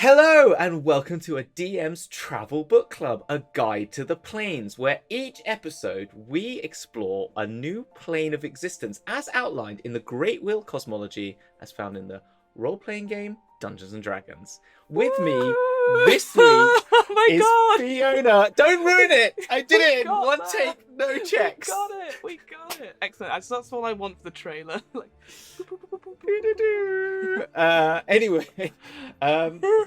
Hello and welcome to a DM's Travel Book Club, a guide to the planes, where each episode we explore a new plane of existence as outlined in the Great Wheel cosmology as found in the role-playing game Dungeons and Dragons. With me this week Oh my is god! Fiona. Don't ruin it! I did We it in got one that. take, no checks. We got it! Excellent. That's all I want for the trailer. Like, Anyway,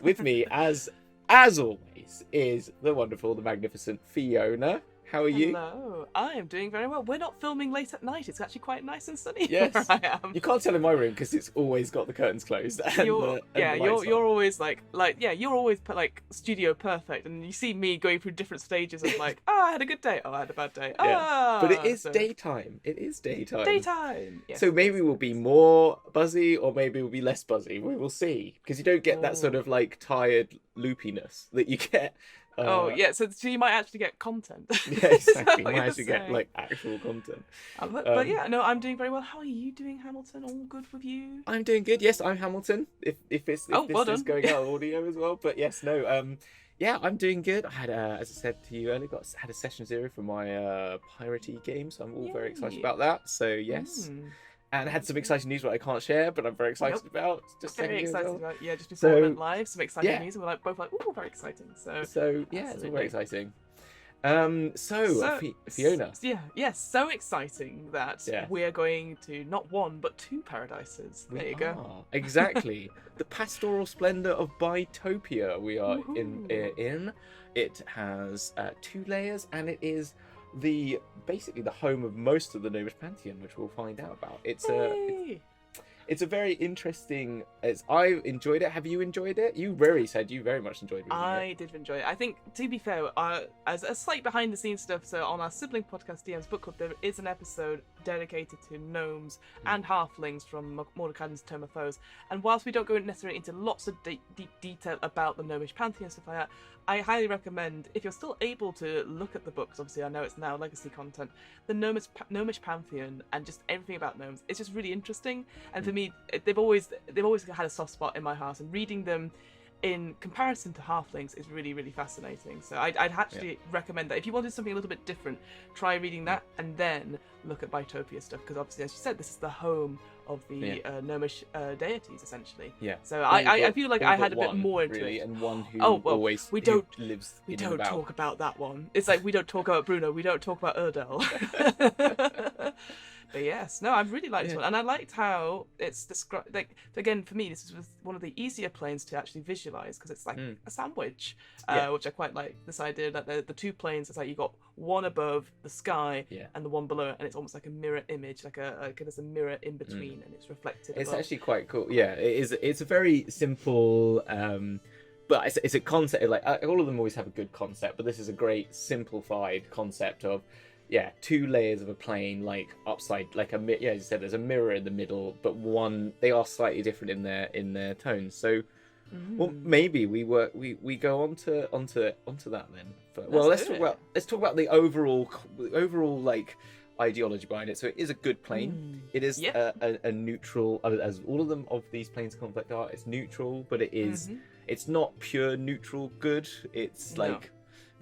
with me as always is the wonderful, the magnificent Fiona. How are you? hello. I am doing very well. We're not filming late at night. It's actually quite nice and sunny Yes. where I am. You can't tell in my room because it's always got the curtains closed. And You're the lights you're on. always you're always studio perfect, and you see me going through different stages of like, I had a good day, I had a bad day, But it is so- daytime. It is daytime. Daytime. Yes, So maybe we'll be more buzzy, or maybe we'll be less buzzy. We will see, because you don't get that sort of like tired loopiness that you get. Oh yeah, so you might actually get content. Yeah, exactly. What You might you're actually get saying. like actual content. But yeah, no, I'm doing very well. How are you doing, Hamilton? All good with you? I'm doing good. Yes, I'm Hamilton. If this well is done. going out audio as well, but yes, no. Yeah, I'm doing good. I had, as I said to you earlier, had a session 0 for my piratey game, so I'm all very excited Yay. about that. So yes, Mm. and I had some exciting news that I can't share, but I'm very excited about. Just Very telling you as excited well. about just before So, we went live, some exciting yeah. news, and we're like both like, ooh, very exciting. So yeah, it's all Absolutely. very exciting. Fiona. So exciting that Yeah. we are going to not one but two paradises. There you go. are, exactly. The pastoral splendor of Bytopia we are Woohoo. in. It has 2 layers, and it is basically the home of most of the Gnomish pantheon, which we'll find out about. Yay. It's a very interesting. I enjoyed it. Have you enjoyed it? You very said you very much enjoyed reading I did enjoy it. I think, to be fair, as a slight behind the scenes stuff, so on our sibling podcast, DM's Book Club, there is an episode dedicated to gnomes and halflings from Mordecai's Tome of Foes. And whilst we don't go necessarily into lots of deep detail about the gnomish pantheon and stuff like that, I highly recommend, if you're still able to look at the books, obviously I know it's now legacy content, the gnomish pantheon and just everything about gnomes, it's just really interesting. And for me, they've always had a soft spot in my heart, and reading them in comparison to halflings is really, really fascinating. So I'd actually recommend that if you wanted something a little bit different, try reading that and then look at Bytopia stuff, because obviously, as you said, this is the home of the gnomish deities, essentially. Yeah. So I feel like I had a bit more into really, it. and one who we who don't lives We in and don't about. talk about that one. It's like we don't talk about Bruno. We don't talk about Erdel. But yes, no, I really liked this one, and I liked how it's described. Like, again, for me, this was one of the easier planes to actually visualize, because it's like a sandwich, which I quite like. This idea that the 2 planes, it's like you got one above the sky and the one below, and it's almost like a mirror image, like there's a mirror in between, and it's reflected. It's above. actually quite cool. Yeah, it is. It's a very simple, but it's a concept. Like all of them always have a good concept, but this is a great simplified concept of 2 layers of a plane, like upside, like as you said, there's a mirror in the middle, but they are slightly different in their tones. So, well, maybe we go on to that then. But, well, let's talk about the overall like ideology behind it. So it is a good plane. It is a neutral, as all of them of these planes conflict are. It's neutral, but it is it's not pure neutral good. It's like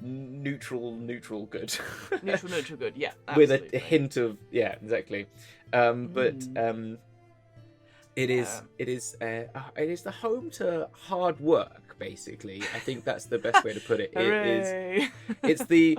neutral good. neutral good, yeah, with absolutely. a hint of exactly. But it is the home to hard work, basically. I think that's the best way to put it. Hooray. It's the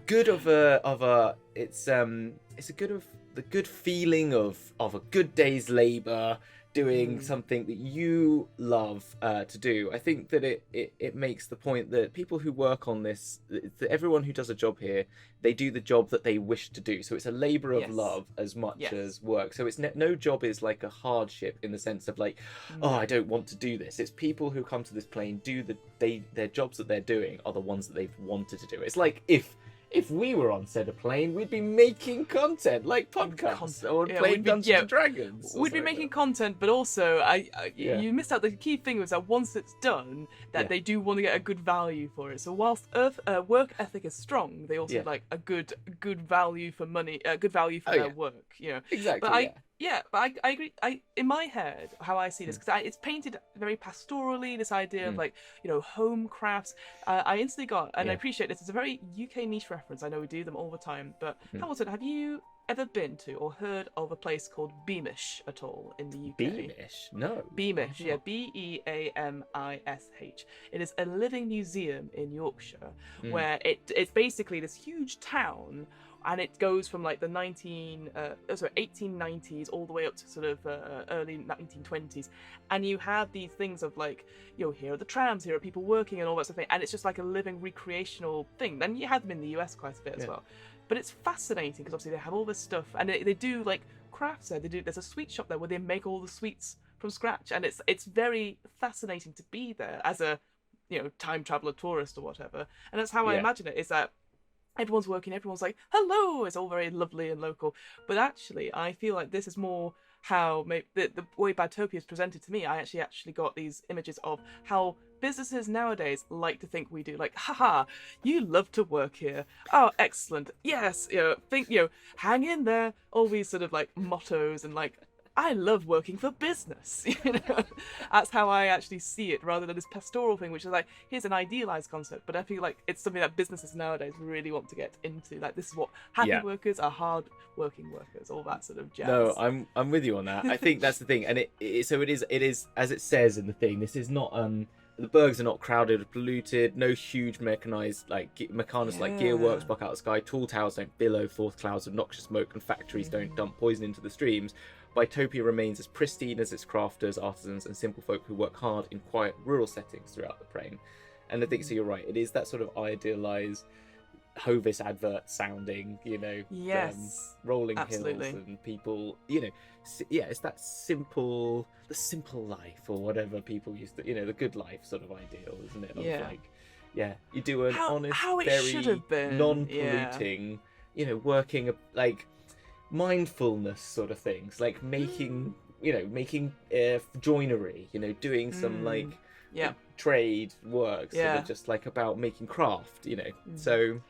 good of a it's a good of the good feeling of a good day's labor, doing something that you love to do. I think that it makes the point that people who work on this, that everyone who does a job here, they do the job that they wish to do. So it's a labor of love as much as work. So it's no job is like a hardship in the sense of like, oh, I don't want to do this. It's people who come to this plane their jobs that they're doing are the ones that they've wanted to do. It's like if we were on said a plane, we'd be making content like podcasts or playing Dungeons and Dragons. We'd be making content, but also you missed out the key thing was that once it's done, that they do want to get a good value for it. So whilst work ethic is strong, they also like a good value for money, good value for their work. You know, exactly. But Yeah, but I agree. In my head, how I see this, because it's painted very pastorally. This idea of like, home crafts. I instantly got, and I appreciate this. It's a very UK niche reference. I know we do them all the time. But Hamilton, have you ever been to or heard of a place called Beamish at all in the UK? Beamish? No. Beamish, yeah, Beamish. It is a living museum in Yorkshire where it's basically this huge town, and it goes from like the 1890s all the way up to sort of early 1920s, and you have these things of like, here are the trams, here are people working and all that sort of thing, and it's just like a living recreational thing. Then you have them in the US quite a bit as well. But it's fascinating because obviously they have all this stuff, and they do like crafts there. There's a sweet shop there where they make all the sweets from scratch, and it's very fascinating to be there as a time traveler tourist or whatever. And that's how I imagine it, is that everyone's working, everyone's like, hello, it's all very lovely and local. But actually, I feel like this is more how the way Bytopia is presented to me. I actually got these images of how businesses nowadays like to think we do. Like, haha, you love to work here. Oh, excellent. Yes, hang in there. All these sort of like mottos and like, I love working for business. That's how I actually see it, rather than this pastoral thing, which is like, here's an idealized concept. But I feel like it's something that businesses nowadays really want to get into. Like, this is what happy workers are, hard working workers, all that sort of jazz. No, I'm with you on that. I think that's the thing, and it is as it says in the thing. This is not the bergs are not crowded or polluted. No huge mechanized gearworks block out the sky. Tall towers don't billow forth clouds of noxious smoke, and factories don't dump poison into the streams. Bytopia remains as pristine as its crafters, artisans, and simple folk who work hard in quiet rural settings throughout the plain. And I think so. You're right. It is that sort of idealized Hovis advert sounding, rolling absolutely. hills and people, it's that the simple life, or whatever people used to, the good life sort of ideal, isn't it? Of you do an honest, very non-polluting, working like mindfulness sort of things, like making joinery, doing some trade works that are just like about making craft, so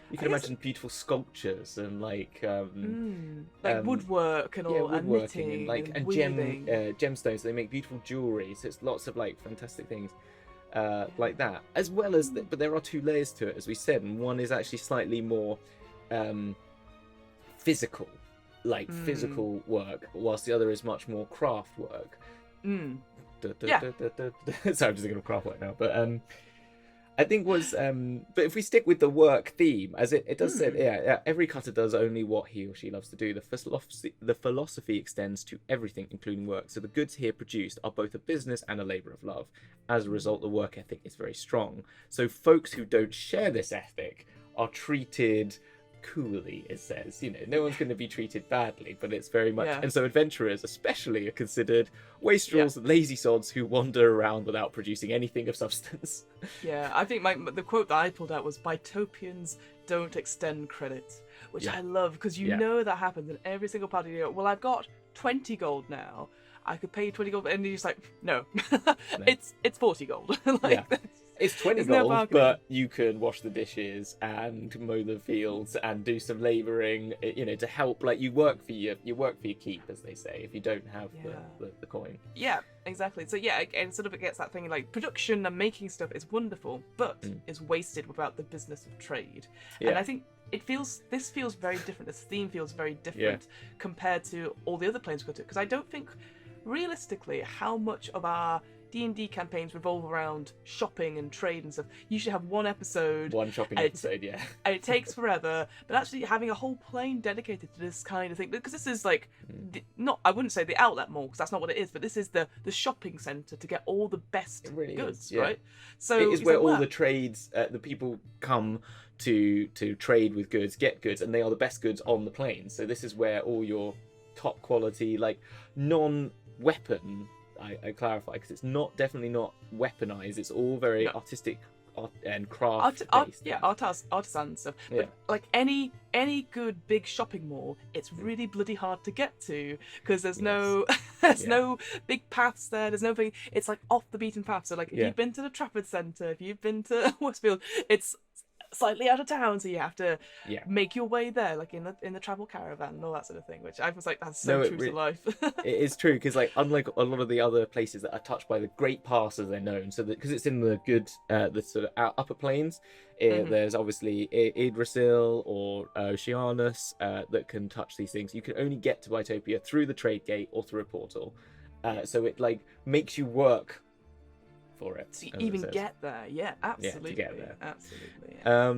you can imagine beautiful sculptures and woodwork and all, and knitting and gemstones. They make beautiful jewelry, so it's lots of like fantastic things like that, as well as but there are two layers to it, as we said, and one is actually slightly more physical work, whilst the other is much more craft work. Sorry, I'm just thinking of craft work now, but I think but if we stick with the work theme, as it does say, every cutter does only what he or she loves to do. The philosophy extends to everything, including work. So the goods here produced are both a business and a labour of love. As a result, the work ethic is very strong. So folks who don't share this ethic are treated coolly, it says. No one's going to be treated badly, but it's very much, and so adventurers especially are considered wastrels and lazy sods who wander around without producing anything of substance. I think the quote that I pulled out was, Bytopians don't extend credit, which I love, because that happens in every single part of the year. Well, I've got 20 gold now, I could pay you 20 gold, and you're just like, no. it's 40 gold. It's 20 gold, but you can wash the dishes and mow the fields and do some labouring, to help. Like, you work for your keep, as they say, if you don't have the coin. Yeah, exactly. So and sort of it gets that thing like production and making stuff is wonderful, but is wasted without the business of trade. And I think this feels very different. This theme feels very different compared to all the other planes we go to, because I don't think realistically how much of our D&D campaigns revolve around shopping and trade and stuff. You should have one shopping episode, and it takes forever. But actually having a whole plane dedicated to this kind of thing, because this is like I wouldn't say the outlet mall, because that's not what it is, but this is the shopping centre to get all the best goods, right? So it is where all the trades, the people come to trade with goods, get goods, and they are the best goods on the plane. So this is where all your top quality, like non-weapon, I clarify, because it's definitely not weaponized. It's all very artistic and craft based. Artisan stuff. But like any good big shopping mall, it's really bloody hard to get to, because there's no big paths there. There's nothing. It's like off the beaten path. So like if you've been to the Trafford Centre, if you've been to Westfield, it's slightly out of town, so you have to Yeah. make your way there, like in the travel caravan and all that sort of thing. Which I was like, that's so No, true to life. it is true, because like unlike a lot of the other places that are touched by the Great Pass as they're known, so that because it's in the good the sort of upper plains, there's obviously Yggdrasil or Oceanus that can touch these things. You can only get to Bytopia through the trade gate or through a portal, so it like makes you work for it To as even it says. get there, yeah, absolutely, to get there. absolutely. Yeah.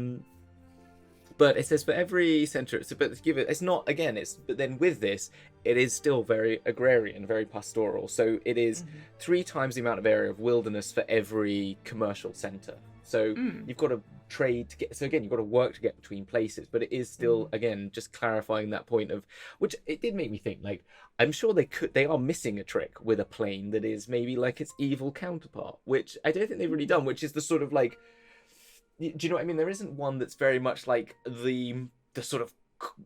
But it says for every center, but to give it, it's not again. But then with this, it is still very agrarian, very pastoral. So it is 3 times the amount of area of wilderness for every commercial center. So you've got to trade to get. So again, you've got to work to get between places. But it is still again just clarifying that point of which it did make me think. Like I'm sure they are missing a trick with a plane that is maybe like its evil counterpart, which I don't think they've really done. Which is the sort of like. Do you know what I mean? There isn't one that's very much like the sort of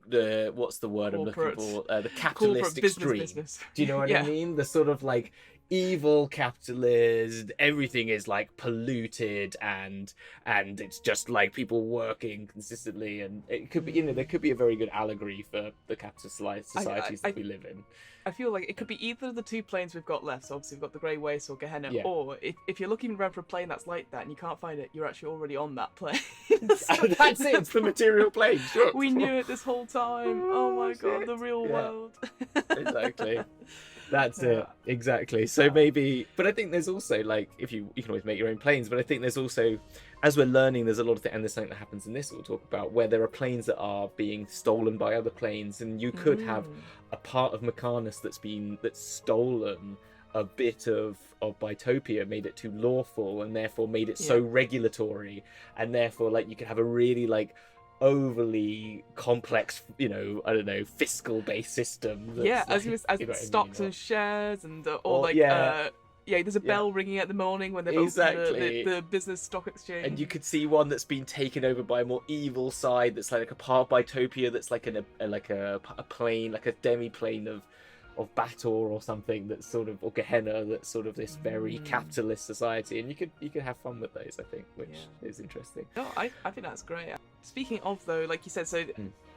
the what's the word Corporate. I'm looking for? The capitalist extreme. Business. Do you know what I mean? The sort of like evil capitalist. Everything is like polluted and it's just like people working consistently, and it could be there could be a very good allegory for the capitalist societies that we live in. I feel like it could be either of the 2 planes we've got left. So obviously we've got the Grey Waste or Gehenna, or if you're looking around for a plane that's like that and you can't find it, you're actually already on that plane. That's it. It's the material plane. Sure. We knew it this whole time. Oh my god, the real world. Exactly. That's it. Exactly. So maybe, but I think there's also like, if you can always make your own planes, but I think there's also, as we're learning, there's a lot of things, and there's something that happens in this that we'll talk about, where there are planes that are being stolen by other planes, and you could have a part of Mechanis that's stolen a bit of Bytopia, made it too lawful, and therefore made it so regulatory, and therefore like you could have a really like overly complex, I don't know, fiscal based system. As stocks and shares and there's a bell ringing at the morning when they've opened the business stock exchange. And you could see one that's been taken over by a more evil side that's like a part of Bytopia that's like a plane, like a demi-plane of Bator or something that's sort of, or Gehenna, that's sort of this very capitalist society, and you could have fun with those, I think, which is interesting. No, I think that's great. Speaking of though, like you said, so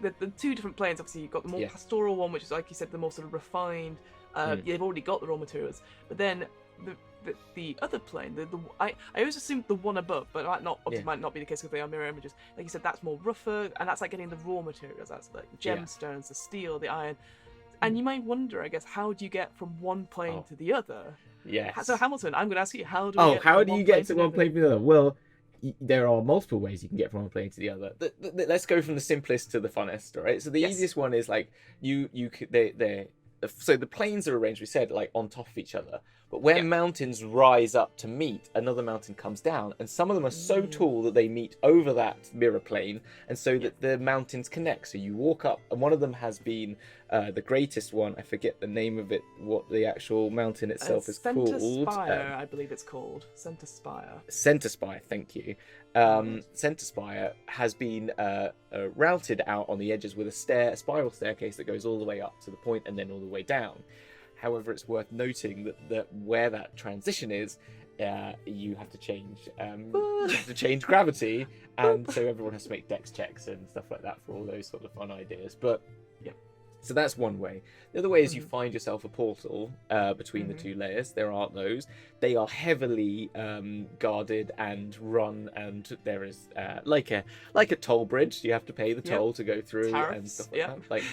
the 2 different planes, obviously you've got the more pastoral one, which is like you said, the more sort of refined. You've already got the raw materials, but then the other plane, I always assumed the one above, but it might not be the case because they are mirror images. Like you said, that's more rougher, and that's like getting the raw materials. That's like the gemstones, the steel, the iron. And you might wonder, I guess, how do you get from one plane to the other? Yes. So Hamilton, I'm going to ask you, how do you get to one plane to the other? Well, there are multiple ways you can get from one plane to the other. Let's go from the simplest to the funnest, all right? So the easiest one is like so the planes are arranged, we said, like on top of each other. But where mountains rise up to meet, another mountain comes down, and some of them are so tall that they meet over that mirror plane, and so that the mountains connect. So you walk up, and one of them has been the greatest one. I forget the name of it, what the actual mountain itself is called. Center Spire, I believe it's called. Center Spire. Center Spire, thank you. Center Spire has been routed out on the edges with a spiral staircase that goes all the way up to the point and then all the way down. However, it's worth noting that where that transition is, you have to change gravity, and so everyone has to make dex checks and stuff like that for all those sort of fun ideas. But so that's one way. The other way is you find yourself a portal between the 2 layers. There aren't those. They are heavily guarded and run, and there is like a toll bridge. You have to pay the toll to go through. Tariffs. And stuff like that. Like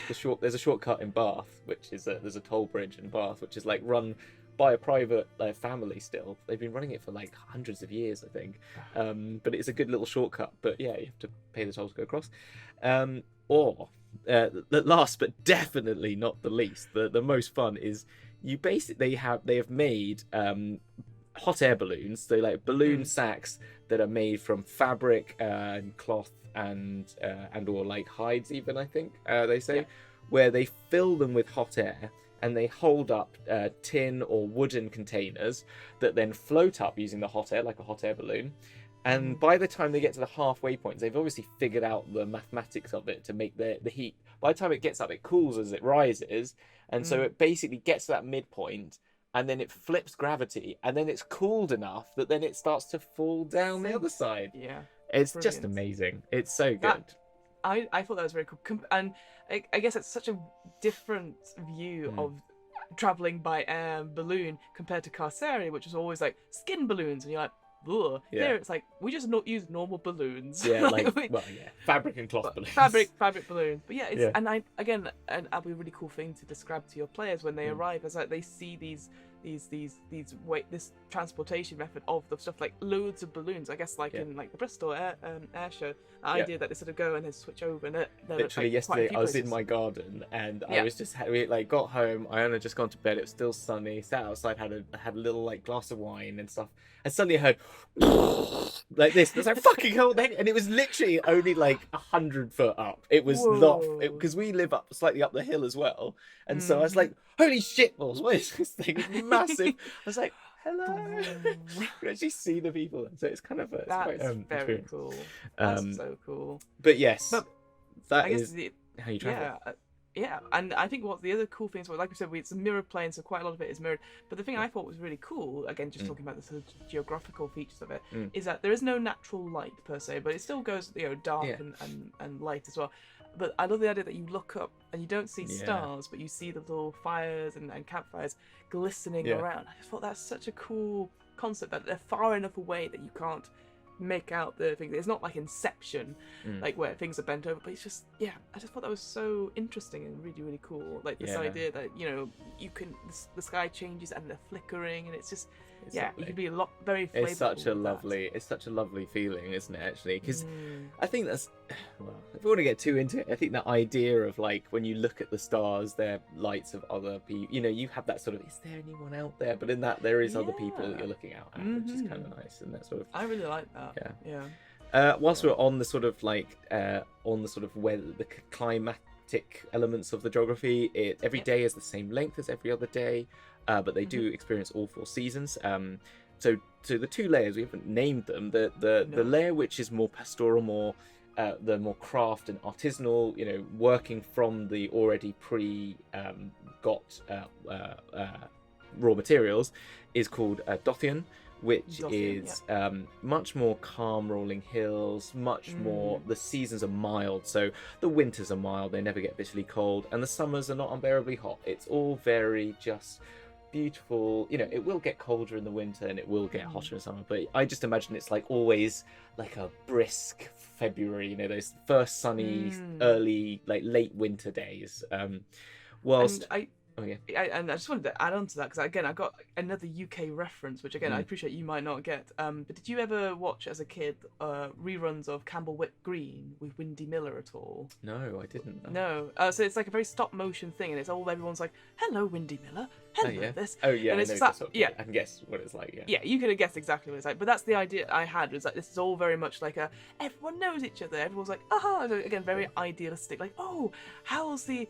there's a shortcut in Bath, which is there's a toll bridge in Bath, which is like run by a private family still. They've been running it for like hundreds of years, I think. But it's a good little shortcut. But yeah, you have to pay the toll to go across. Or the last but definitely not the least, the most fun is they have made hot air balloons. So like balloon sacks that are made from fabric and cloth and or like hides even, I think they say, where they fill them with hot air and they hold up tin or wooden containers that then float up using the hot air, like a hot air balloon. And by the time they get to the halfway point, they've obviously figured out the mathematics of it to make the heat. By the time it gets up, it cools as it rises. And so it basically gets to that midpoint, and then it flips gravity, and then it's cooled enough that then it starts to fall down the other side. Yeah. It's just Brilliant. amazing. It's so good. That I thought that was very cool, and I guess it's such a different view of traveling by air and balloon compared to Carceria, which was always like skin balloons, and you're like, ugh. Yeah. Here it's like we just not use normal balloons. Yeah, fabric and cloth balloons. Fabric balloons. But yeah, it's, Yeah. and that'll be a really cool thing to describe to your players when they arrive, as like they see this transportation method of the stuff, like loads of balloons. I guess like in like the Bristol air show, the idea that they sort of go and then switch over, and Literally like, yesterday I was in places. my garden and I was just we like got home. I had just gone to bed. It was still sunny. Sat outside, had a little like glass of wine and stuff. And suddenly I heard like this. I was like, fucking hell! And it was literally only like 100 foot up. It was not because we live up slightly up the hill as well. And so I was like, holy shit balls! What is this thing? It's massive. I was like, hello. You can actually see the people. So it's kind of That's quite very experience. cool. That's so cool. But yes, But that I guess is how you travel. Yeah, and I think what the other cool things were, like we said, it's a mirrored plane, so quite a lot of it is mirrored. But the thing I thought was really cool, again, just talking about the sort of geographical features of it, is that there is no natural light per se, but it still goes, dark and light as well. But I love the idea that you look up and you don't see stars, but you see the little fires and campfires glistening around. I just thought that's such a cool concept, that they're far enough away that you can't make out the things. It's not like Inception, like where things are bent over, but it's just I just thought that was so interesting and really, really cool. Like this idea that you can the sky changes and they're flickering, and it's just you can be a lot very flavorful. It's such a lovely feeling, isn't it, actually? Because I think that's, well, if we want to get too into it, I think that idea of like when you look at the stars, they're lights of other people. You have that sort of, is there anyone out there? But in that there is other people that you're looking out at, which is kind of nice, and that sort of. I really like that. Whilst we're on the sort of like weather, the climatic elements of the geography, every day is the same length as every other day. But they do experience all 4 seasons. So the 2 layers, we haven't named them. The layer which is more pastoral, the more craft and artisanal, working from the already got raw materials, is called Dothian, which is much more calm rolling hills, much more, the seasons are mild, so the winters are mild, they never get bitterly cold, and the summers are not unbearably hot. It's all very just beautiful. It will get colder in the winter and it will get hotter in summer, but I just imagine it's like always like a brisk February, those first sunny early, like late winter days. Whilst and I just wanted to add on to that, because again I got another UK reference, which again I appreciate you might not get, but did you ever watch as a kid reruns of Campbell Whip Green with Windy Miller at all? No, I didn't. No. So it's like a very stop motion thing, and it's all, everyone's like, hello Windy Miller, hello this. Oh yeah, and it's I can guess what it's like. Yeah, you could have guessed exactly what it's like, but that's the idea I had, was like this is all very much like everyone knows each other, everyone's like, aha. So again, very idealistic, like, oh, how's the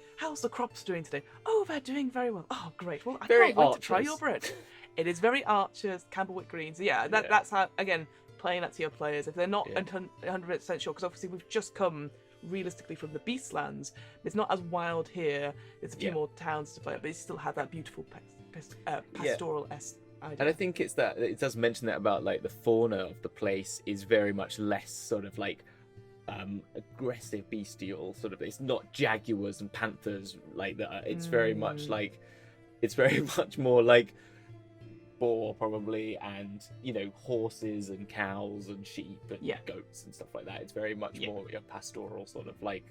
crops doing today? Oh, they're doing very well. Oh, great. Well, I can't wait to try your bread. It is very Archers, Campbell Whip Green. So that's how, again, playing that to your players, if they're not 100% sure, because obviously we've just come realistically from the Beastlands. It's not as wild here. There's a few more towns to play, but you still have that beautiful pastoral-esque idea. And I think it's that it does mention that about like the fauna of the place is very much less sort of like aggressive, bestial sort of. It's not jaguars and panthers like that. It's very much like, it's very much more like boar probably, and horses and cows and sheep and goats and stuff like that. It's very much more a pastoral sort of like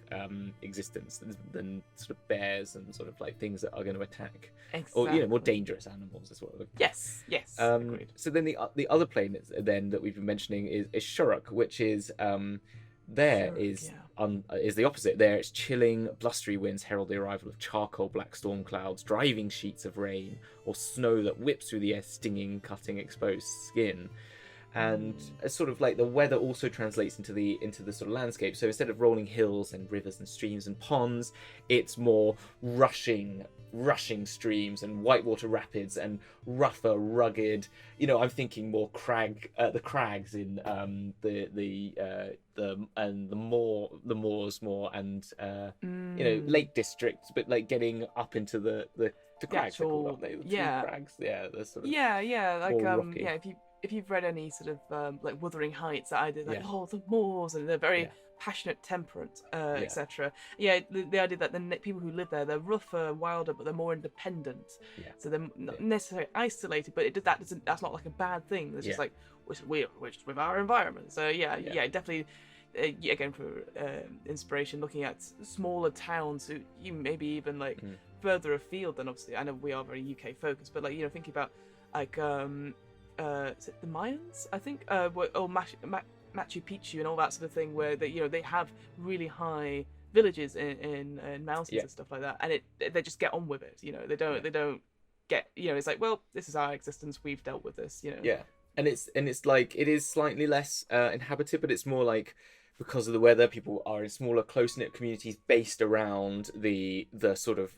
existence than sort of bears and sort of like things that are going to attack, or more dangerous animals as well. Yes. Agreed. So then the other plane then that we've been mentioning is Shuruk, which is is the opposite. There it's chilling, blustery winds herald the arrival of charcoal black storm clouds, driving sheets of rain, or snow that whips through the air, stinging, cutting exposed skin. And it's sort of like the weather also translates into the sort of landscape. So instead of rolling hills and rivers and streams and ponds, it's more rushing streams and whitewater rapids and rougher, rugged. I'm thinking more the crags in the moors more, and Lake District, but like getting up into the crags. Actual, crags. The sort of like rocky. if you've read any sort of like Wuthering Heights, that idea like, Yeah. oh, the Moors, and they're very Yeah. passionate, temperate, etc. Yeah, the idea that the people who live there, they're rougher, wilder, but they're more independent. Yeah. So they're not necessarily isolated, but that's not like a bad thing. It's just like we're just with our environment. So yeah, definitely. Again, for inspiration, looking at smaller towns who you maybe even like further afield than, obviously, I know we are very UK focused, but like, you know, thinking about like is it the Mayans, I think, or Machu Picchu and all that sort of thing, where they, you know, they have really high villages in mountains and stuff like that, and they just get on with it. You know, they don't get, you know, it's like, well, this is our existence, we've dealt with this. You know. Yeah, and it's like, it is slightly less inhabited, but it's more like, because of the weather, people are in smaller, close-knit communities based around the sort of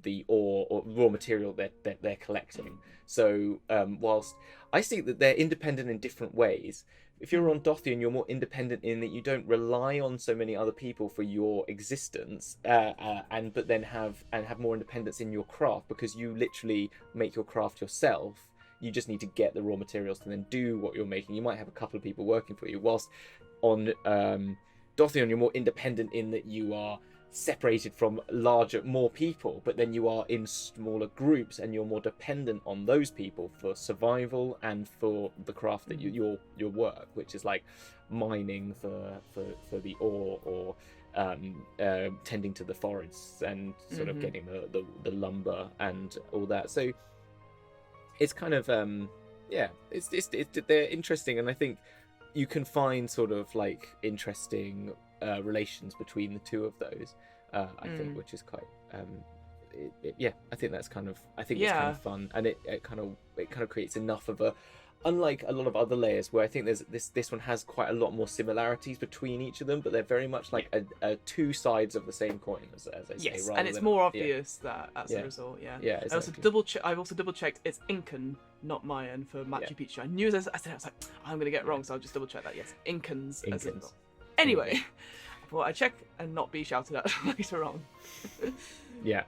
the ore or raw material that they're collecting. So whilst I see that they're independent in different ways, if you're on Dothian, you're more independent in that you don't rely on so many other people for your existence, but then have more independence in your craft, because you literally make your craft yourself. You just need to get the raw materials to then do what you're making. You might have a couple of people working for you, whilst on Dothian, you're more independent in that you are separated from more people, but then you are in smaller groups, and you're more dependent on those people for survival and for the craft that your work, which is like mining for the ore, or tending to the forests, and sort of getting the lumber and all that. So it's kind of they're interesting, and I think you can find sort of like interesting relations between the two of those, I think, which is quite I think that's kind of, it's kind of fun, and it kind of creates enough of a, unlike a lot of other layers where I think there's this one has quite a lot more similarities between each of them, but they're very much like a two sides of the same coin, as I say. Yes, and it's more obvious that as a result. Yeah. Yeah. Exactly. I've also double checked. It's Incan, not Mayan, for Machu Picchu. I knew as I said, I was like, I'm gonna get it wrong, so I'll just double check that. Yes, Incans. Anyway, I thought I'd check and not be shouted at later on. Yeah.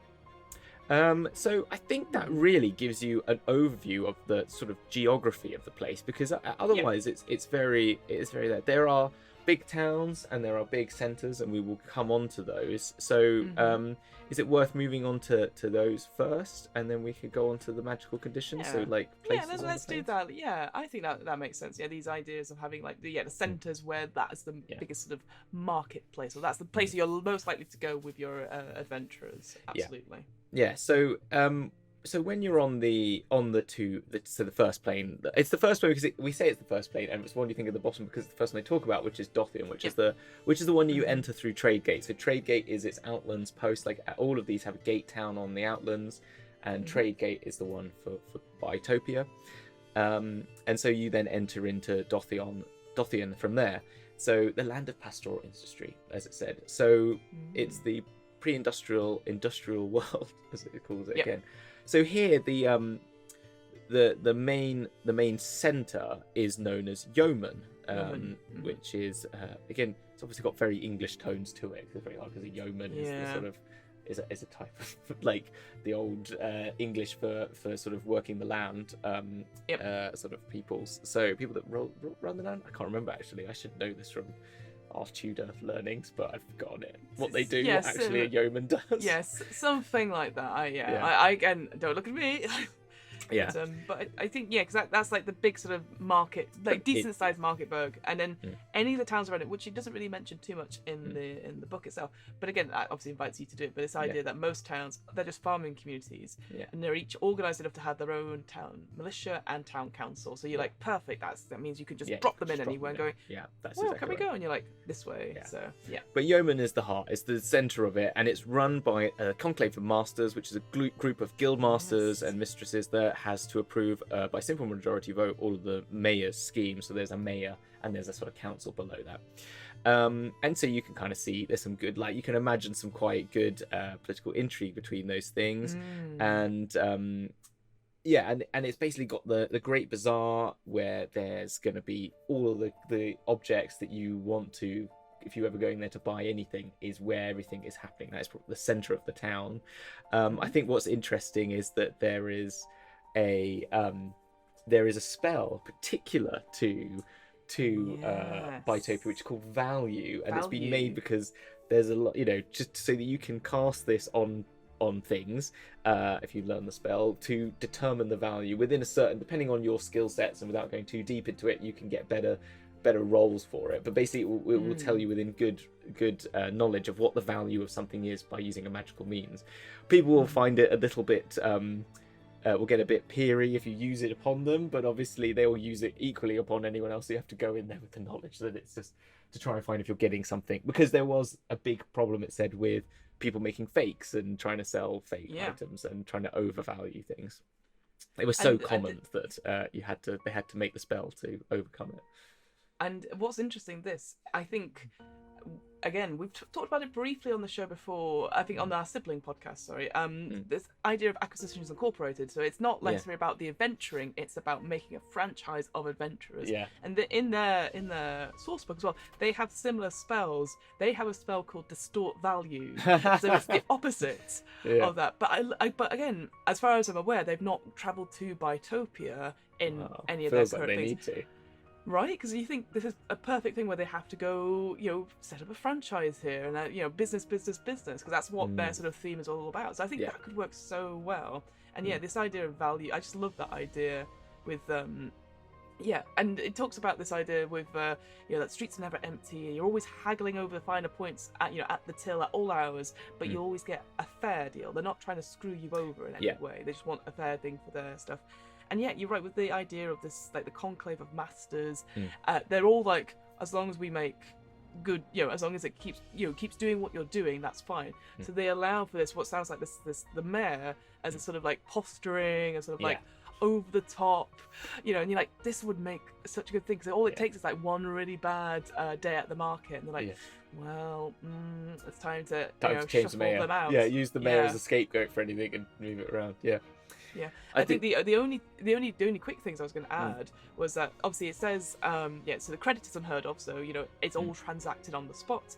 So I think that really gives you an overview of the sort of geography of the place, because otherwise it's very there are big towns and there are big centres, and we will come on to those. So is it worth moving on to those first, and then we could go on to the magical conditions? So like places let's do that. Yeah, I think that makes sense. Yeah, these ideas of having like the centres where that is the biggest sort of marketplace, or that's the place you're most likely to go with your adventurers. Absolutely. Yeah. So when you're on the first plane, it's the first plane because we say it's the first plane, and it's one you think at the bottom because it's the first one they talk about, which is Dothian, which is the one you enter through Trade Gate. So Trade Gate is its outlands post. Like all of these have a gate town on the outlands, and Trade Gate is the one for Bytopia. And so you then enter into Dothian from there. So the land of pastoral industry, as it said. So it's the pre-industrial world, as it calls it again. So here the main center is known as Yeoman, which is again, it's obviously got very English tones to it. It's very hard because a yeoman is the sort of is a type of like the old English for sort of working the land sort of peoples. So people that run the land. I can't remember actually. I should know this from our Tudor learnings, but I've forgotten it. What they do, what actually a yeoman does. Yes, something like that. I again, don't look at me. Yeah. But I think because that's like the big sort of market, like decent sized market burg, and then any of the towns around it, which he doesn't really mention too much in the book itself. But again, that obviously invites you to do it. But this idea that most towns, they're just farming communities, and they're each organised enough to have their own town militia and town council. So you're like, perfect. That means you can just drop them in anywhere and go, that's well, exactly can we right. go? And you're like, this way. So But Yeoman is the heart, it's the centre of it, and it's run by a conclave of masters, which is a group of guild masters and mistresses that has to approve by simple majority vote all of the mayor's schemes. So there's a mayor and there's a sort of council below that. And so you can kind of see there's some good, like you can imagine some quite good political intrigue between those things. And and it's basically got the Great Bazaar, where there's going to be all of the objects that you want to, if you're ever going there to buy anything, is where everything is happening. That is the centre of the town. I think what's interesting is that there is there is a spell particular to Yes. Bytopia, which is called Value, and it's been Value. made because there's a lot, just so that you can cast this on things, if you learn the spell, to determine the value within a certain, depending on your skill sets, and without going too deep into it, you can get better rolls for it. But basically, it will tell you within good knowledge of what the value of something is by using a magical means. People will find it a little bit. Will get a bit peery if you use it upon them, but obviously they will use it equally upon anyone else. So you have to go in there with the knowledge that it's just to try and find if you're getting something, because there was a big problem, it said, with people making fakes and trying to sell fake items and trying to overvalue things. It was so common that they had to make the spell to overcome it. And what's interesting, I think, again, we've talked about it briefly on the show before, I think on our sibling podcast, sorry, this idea of Acquisitions Incorporated. So it's not necessarily about the adventuring, it's about making a franchise of adventurers. Yeah. And in their source book as well, they have similar spells. They have a spell called Distort Value. So it's the opposite of that. But again, as far as I'm aware, they've not travelled to Bytopia in any of their current things. Need to. Right, because you think this is a perfect thing where they have to go, set up a franchise here, and business, because that's what their sort of theme is all about. So I think that could work so well. And this idea of value, I just love that idea with, and it talks about this idea with, that streets are never empty, and you're always haggling over the finer points at the till at all hours, but you always get a fair deal. They're not trying to screw you over in any way. They just want a fair thing for their stuff. And you're right with the idea of this, like the conclave of masters. They're all like, as long as we make good, as long as it keeps doing what you're doing, that's fine. So they allow for this, what sounds like the mayor as a sort of like posturing, a sort of like over the top, and you're like, this would make such a good thing. Because all it takes is like one really bad day at the market, and they're like, well, it's time to change the mayor. Them out. Use the mayor as a scapegoat for anything and move it around. Yeah, I think the only quick things I was going to add was that obviously it says so the credit is unheard of, so it's all transacted on the spot.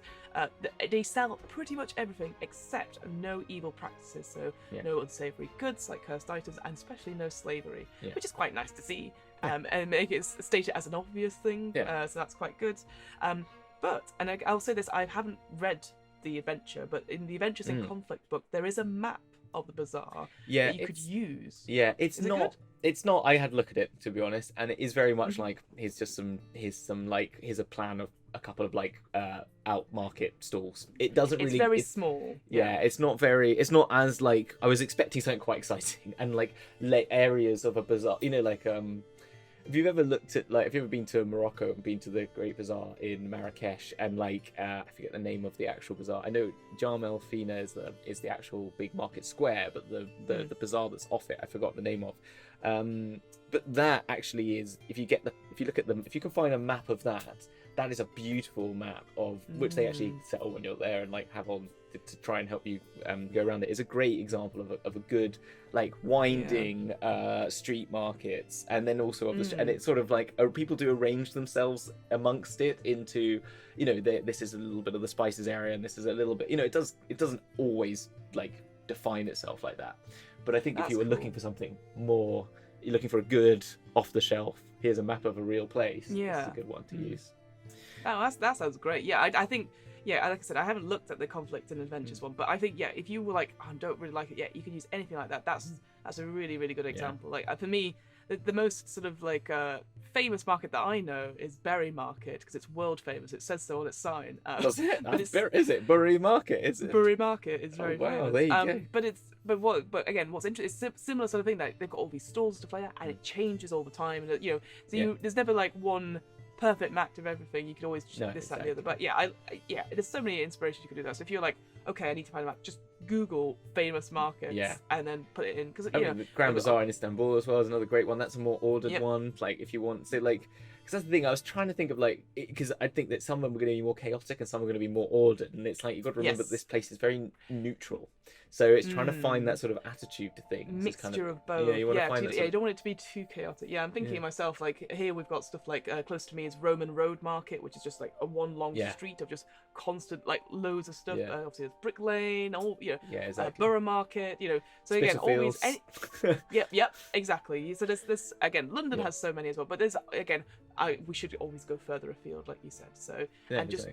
They sell pretty much everything except no evil practices, so no unsavory goods like cursed items, and especially no slavery, which is quite nice to see, and make it state it as an obvious thing. So that's quite good. And I'll say this: I haven't read the adventure, but in the Adventures in Conflict book, there is a map of the bazaar that you could use. It's not. I had a look at it, to be honest, and it is very much like here's a plan of a couple of like out market stalls. It doesn't really. It's very small. It's not as like I was expecting something quite exciting and like areas of a bazaar. If you've ever looked at if you've ever been to Morocco and been to the Great Bazaar in Marrakesh, and I forget the name of the actual bazaar. I know Jarm El Fina is the actual big market square, but the bazaar that's off it, I forgot the name of. But that actually is, if you can find a map of that is a beautiful map of which they actually sell when you're there and like have on to try and help you go around it. It's a great example of a good like winding street markets, and then also of and it's sort of like people do arrange themselves amongst it into this is a little bit of the spices area and this is a little bit it doesn't always like define itself like that. But I think if you were looking for something more, you're looking for a good off the shelf, here's a map of a real place. It's a good one to use. Oh, that sounds great. I think like I said, I haven't looked at the Conflict and Adventures one, but I think if you were like, I don't really like it yet, you can use anything like that. That's a really, really good example. Like for me, the most sort of like famous market that I know is Bury Market, because it's world famous. It says so on its sign. Does it? Is it Bury Market? Is it? Bury Market is very famous. There you go. But again, what's interesting is similar sort of thing that they've got all these stalls and stuff like that, and it changes all the time. And there's never like one perfect map of everything. You could always this, that, and the other. But there's so many inspirations you could do that. So if you're like, okay, I need to find a map, just Google famous markets and then put it in, because the Grand Bazaar in Istanbul as well is another great one. That's a more ordered one. Like if you want, so like because that's the thing. I was trying to think of like, because I think that some of them are going to be more chaotic and some are going to be more ordered, and it's like you've got to remember that this place is very neutral. So it's trying to find that sort of attitude to things. Mixture of both. Yeah, you want to find that. You don't want it to be too chaotic. Yeah, I'm thinking myself, like here we've got stuff like close to me is Roman Road Market, which is just like a one long street of just constant like loads of stuff. Obviously there's Brick Lane, all exactly. Borough Market, So again, always yep, exactly. So there's this again. London has so many as well, but there's again. We should always go further afield, like you said. So and just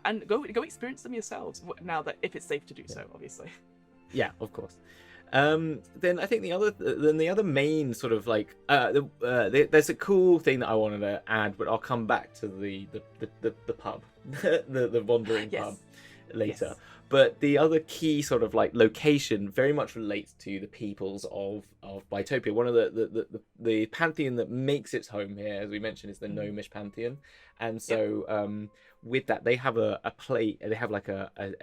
and go experience them yourselves now that if it's safe to do so, obviously. Yeah, of course. Then I think the other main sort of like there's a cool thing that I wanted to add, but I'll come back to the pub, the wandering pub later. Yes. But the other key sort of like location very much relates to the peoples of Bytopia. One of the pantheon that makes its home here, as we mentioned, is the Gnomish pantheon, and so with that they have a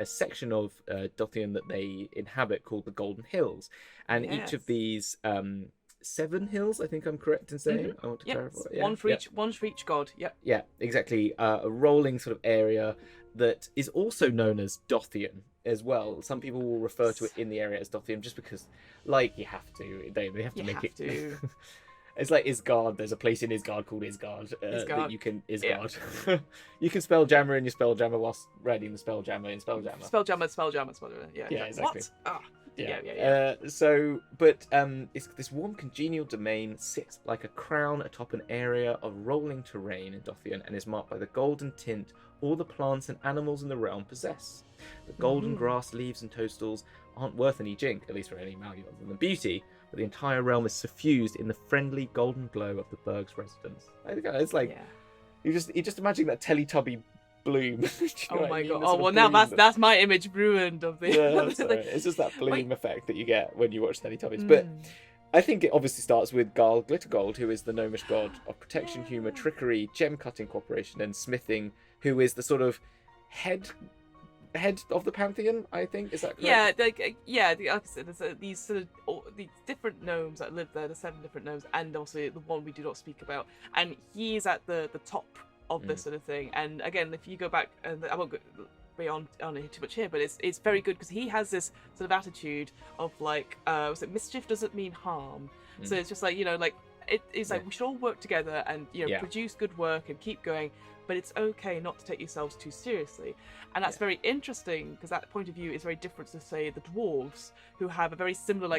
section of Dothian that they inhabit called the Golden Hills, and each of these 7 hills, I think I'm correct in saying. I want to clarify. One for each god. Yep. Yeah, exactly. A rolling sort of area that is also known as Dothian as well. Some people will refer to it in the area as Dothian just because, like, you have to. They have to make it. It's like Isgard. There's a place in Isgard called Isgard. That you can Isgard. Yeah. You can spell jammer in your Spelljammer whilst writing the Spelljammer in Spelljammer. Spelljammer. Yeah, exactly. What? Ah. Yeah. It's this warm congenial domain sits like a crown atop an area of rolling terrain in Dothian and is marked by the golden tint all the plants and animals in the realm possess. The golden grass, leaves and toadstools aren't worth any jink, at least for any value other than beauty, but the entire realm is suffused in the friendly golden glow of the Berg's residents. It's like you just imagine that Teletubby bloom. Oh my god! Oh well, now that's my image ruined of the. It's just that bloom effect that you get when you watch Teletubbies. But I think it obviously starts with Garl Glittergold, who is the gnomish god of protection, humour, trickery, gem cutting, cooperation, and smithing, who is the sort of head of the pantheon. I think, is that correct? Like I said, there's these sort of these different gnomes that live there. The 7 different gnomes, and also the one we do not speak about, and he is at the top of this sort of thing. And again, if you go back, and I won't go beyond on it too much here, but it's very good because he has this sort of attitude of like mischief doesn't mean harm. So it's just like it's like we should all work together and produce good work and keep going, but it's okay not to take yourselves too seriously. And that's very interesting because that point of view is very different to, say, the dwarves, who have a very similar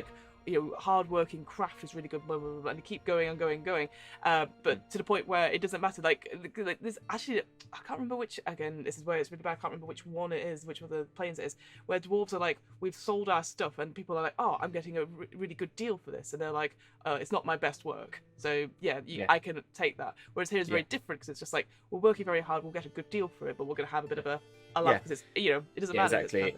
hard-working craft is really good, blah, blah, blah, and they keep going and going and going, but to the point where it doesn't matter. Like there's actually, I can't remember which, again, this is where it's really bad, I can't remember which one it is, which of the planes it is, where dwarves are like, we've sold our stuff, and people are like, oh, I'm getting a really good deal for this, and they're like, it's not my best work, so I can take that. Whereas here it's very different because it's just like, we're working very hard, we'll get a good deal for it, but we're going to have a bit of a laugh because it doesn't matter. Exactly.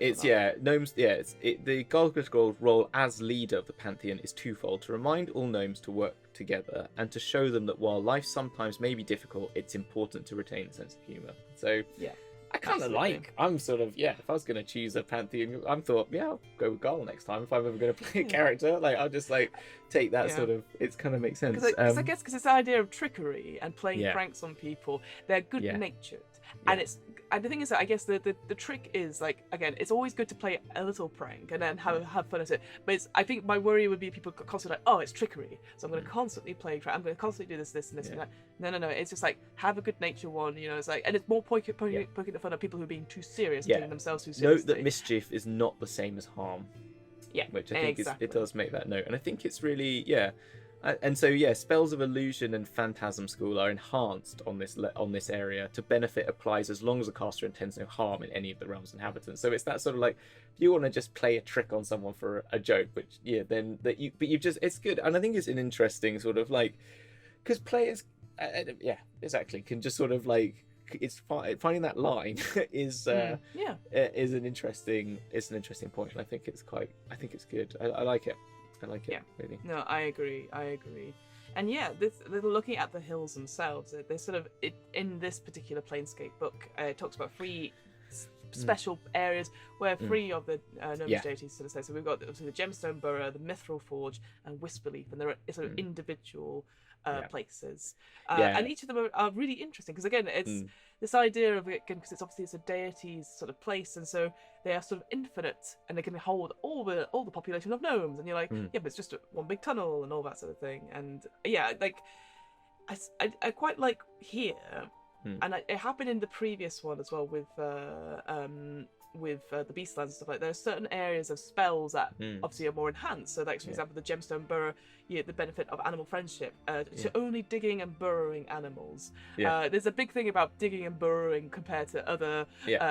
Gnomes. The Garl role as leader of the pantheon is twofold: to remind all gnomes to work together and to show them that while life sometimes may be difficult, it's important to retain a sense of humour. So I kind of I'm sort of if I was going to choose a pantheon, I'm thought I'll go with Garl next time if I'm ever going to play a character. Like I'll just take that sort of. It kind of makes sense. Because I guess because it's the idea of trickery and playing pranks on people, they're good natured, and the thing is that I guess the trick is like, again, it's always good to play a little prank and then have fun at it. But I think my worry would be people constantly like, oh, it's trickery, so I'm going to constantly play prank. I'm going to constantly do this and this and that. No. It's just like, have a good nature one. It's like, and it's more poking the fun at people who are being too serious, and taking themselves too seriously. Note that mischief is not the same as harm. Yeah, which I think it does make that note, and I think it's really and so spells of illusion and phantasm school are enhanced on this area to benefit applies as long as the caster intends no harm in any of the realm's inhabitants. So it's that sort of like, if you want to just play a trick on someone for a joke, it's good. And I think it's an interesting sort of like, because players exactly can just sort of like, it's finding that line is an interesting point, and I think it's good. I like it. Really. No, I agree. And looking at the hills themselves, they're sort of in this particular Planescape book. It talks about 3 special areas where 3 of the gnomish deities sort of say. So we've got the Gemstone Borough, the Mithril Forge, and Whisperleaf, and they're sort of individual places, Yeah. and each of them are really interesting because again, it's this idea of it because it's obviously a deity's sort of place, and so they are sort of infinite and they can hold all the population of gnomes, and you're like, yeah, but it's just one big tunnel and all that sort of thing, and yeah, like I quite like here. And it happened in the previous one as well with the Beastlands and stuff like that. There are certain areas of spells that obviously are more enhanced. So, like for example, the Gemstone Burrow, you get the benefit of animal friendship to only digging and burrowing animals. There's a big thing about digging and burrowing compared to other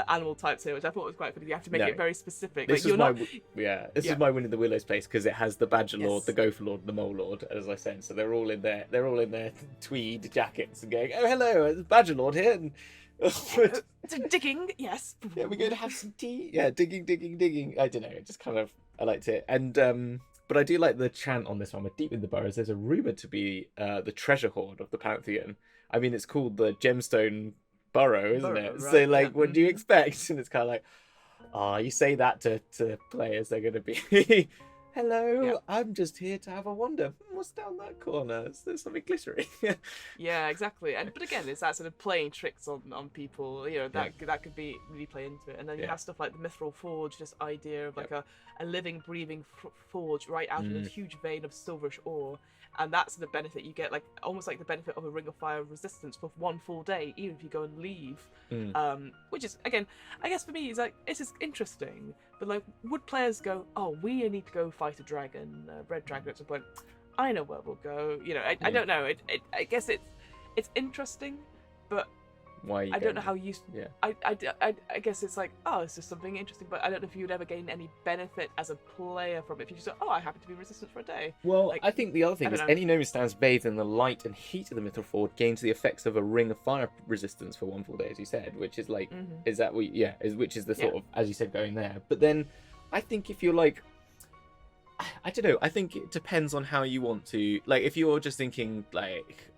animal types here, which I thought was quite funny. You have to make it very specific. This like, is my Wind in the Willows place because it has the Badger Lord, the Gopher Lord, and the Mole Lord, as I said. So they're all in their tweed jackets and going, "Oh, hello, it's Badger Lord here." And so digging, yes. Yeah, we're going to have some tea. Yeah, digging. I don't know. It just kind of, I liked it. And but I do like the chant on this one. We're deep in the burrows. There's a rumor to be the treasure hoard of the Pantheon. I mean, it's called the Gemstone Burrow, isn't it? Right, so like, what do you expect? And it's kind of like, you say that to players, they're going to be. Hello, I'm just here to have a wander. What's down that corner? There's something glittery. Yeah, exactly. But again, it's that sort of playing tricks on people. You know, that could be really play into it. And then you have stuff like the Mithril Forge, this idea of like a living, breathing forge right out of a huge vein of silverish ore. And that's the benefit you get, like almost like the benefit of a Ring of Fire resistance for one full day, even if you go and leave. Which is, again, I guess for me, it's like, it's just interesting. But like, would players go, oh, we need to go fight a dragon, red dragon at some point? I know where we'll go. You know, I don't know. I guess it's interesting, but why I don't know how you. Yeah. I guess it's like, oh, it's just something interesting, but I don't know if you would ever gain any benefit as a player from it. If you just go, oh, I happen to be resistant for a day. Well, like, I think the other thing is any gnome who stands bathed in the light and heat of the Mithril Forge gains the effects of a Ring of Fire resistance for one full day, as you said, which is like, is that what? Yeah, which is the sort of, as you said, going there. But then, I think if you're like, I don't know. I think it depends on how you want to. Like, if you're just thinking like,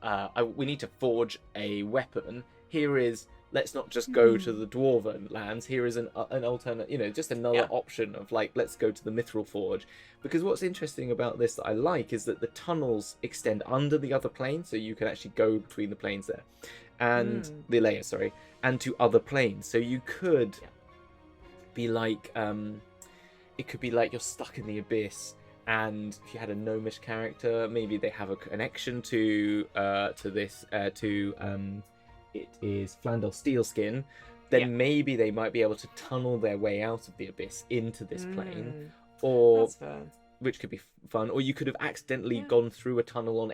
we need to forge a weapon. Here is, let's not just go to the Dwarven lands. Here is an alternate, you know, just another option of like, let's go to the Mithril Forge. Because what's interesting about this that I like is that the tunnels extend under the other plane, so you can actually go between the planes there, and the layers, sorry, and to other planes. So you could be like, it could be like you're stuck in the abyss. And if you had a gnomish character, maybe they have a connection to this. It is Flandel Steelskin, then maybe they might be able to tunnel their way out of the abyss into this plane, or which could be fun. Or you could have accidentally gone through a tunnel on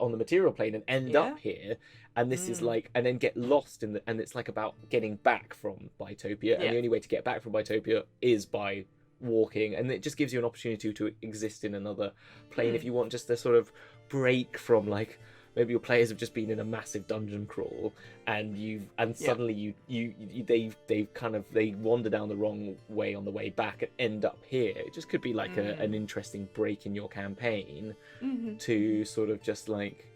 on the material plane and end up here, and this is like, and then get lost in and it's like about getting back from Bytopia, and the only way to get back from Bytopia is by walking, and it just gives you an opportunity to exist in another plane if you want just a sort of break from like. Maybe your players have just been in a massive dungeon crawl, and suddenly they wander down the wrong way on the way back and end up here. It just could be like an interesting break in your campaign to sort of just like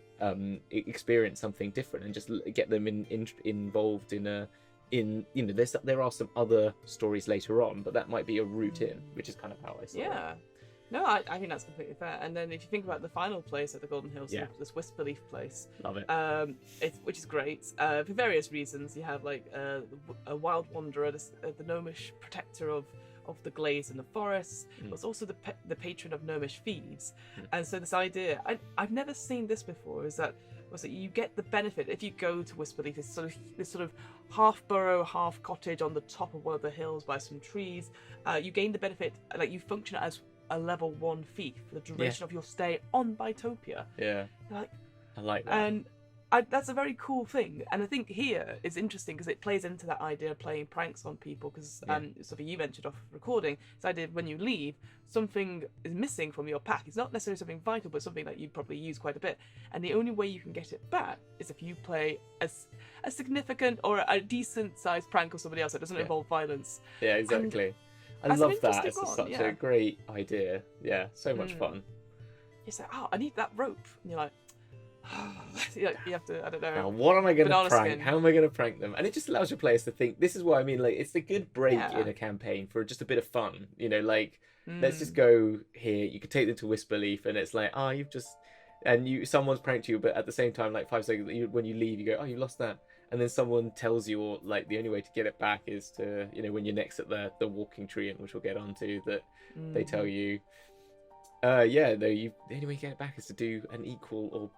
experience something different and just get them involved in you know, there are some other stories later on, but that might be a route in, which is kind of how I saw it. No, I think that's completely fair. And then if you think about the final place at the Golden Hills, this Whisperleaf place, love it. Which is great for various reasons. You have like a wild wanderer, the gnomish protector of the glades and the forests, but also the patron of gnomish thieves. And so this idea, I've never seen this before, is that you get the benefit if you go to Whisperleaf, this sort of half burrow, half cottage on the top of one of the hills by some trees. You gain the benefit, like you function as a level 1 thief for the duration of your stay on Bytopia. Yeah. Like, I like that. And that's a very cool thing. And I think here is interesting because it plays into that idea of playing pranks on people. Because something you mentioned off recording, this idea of when you leave, something is missing from your pack. It's not necessarily something vital, but something that you probably use quite a bit. And the only way you can get it back is if you play a significant or a decent sized prank on somebody else that doesn't involve violence. Yeah, exactly. I love that. It's such a great idea. Yeah, so much fun. You say, oh, I need that rope. And you're like, you have to, I don't know. Now, what am I going to prank? How am I going to prank them? And it just allows your players to think, this is what I mean, like, it's a good break in a campaign for just a bit of fun. You know, like, let's just go here. You could take them to Whisperleaf and it's like, you've just and someone's pranked you, but at the same time, like 5 seconds, when you leave, you go, oh, you lost that. And then someone tells you, or like the only way to get it back is to, when you're next at the walking tree, which we'll get onto, that they tell you, the only way you get it back is to do an equal or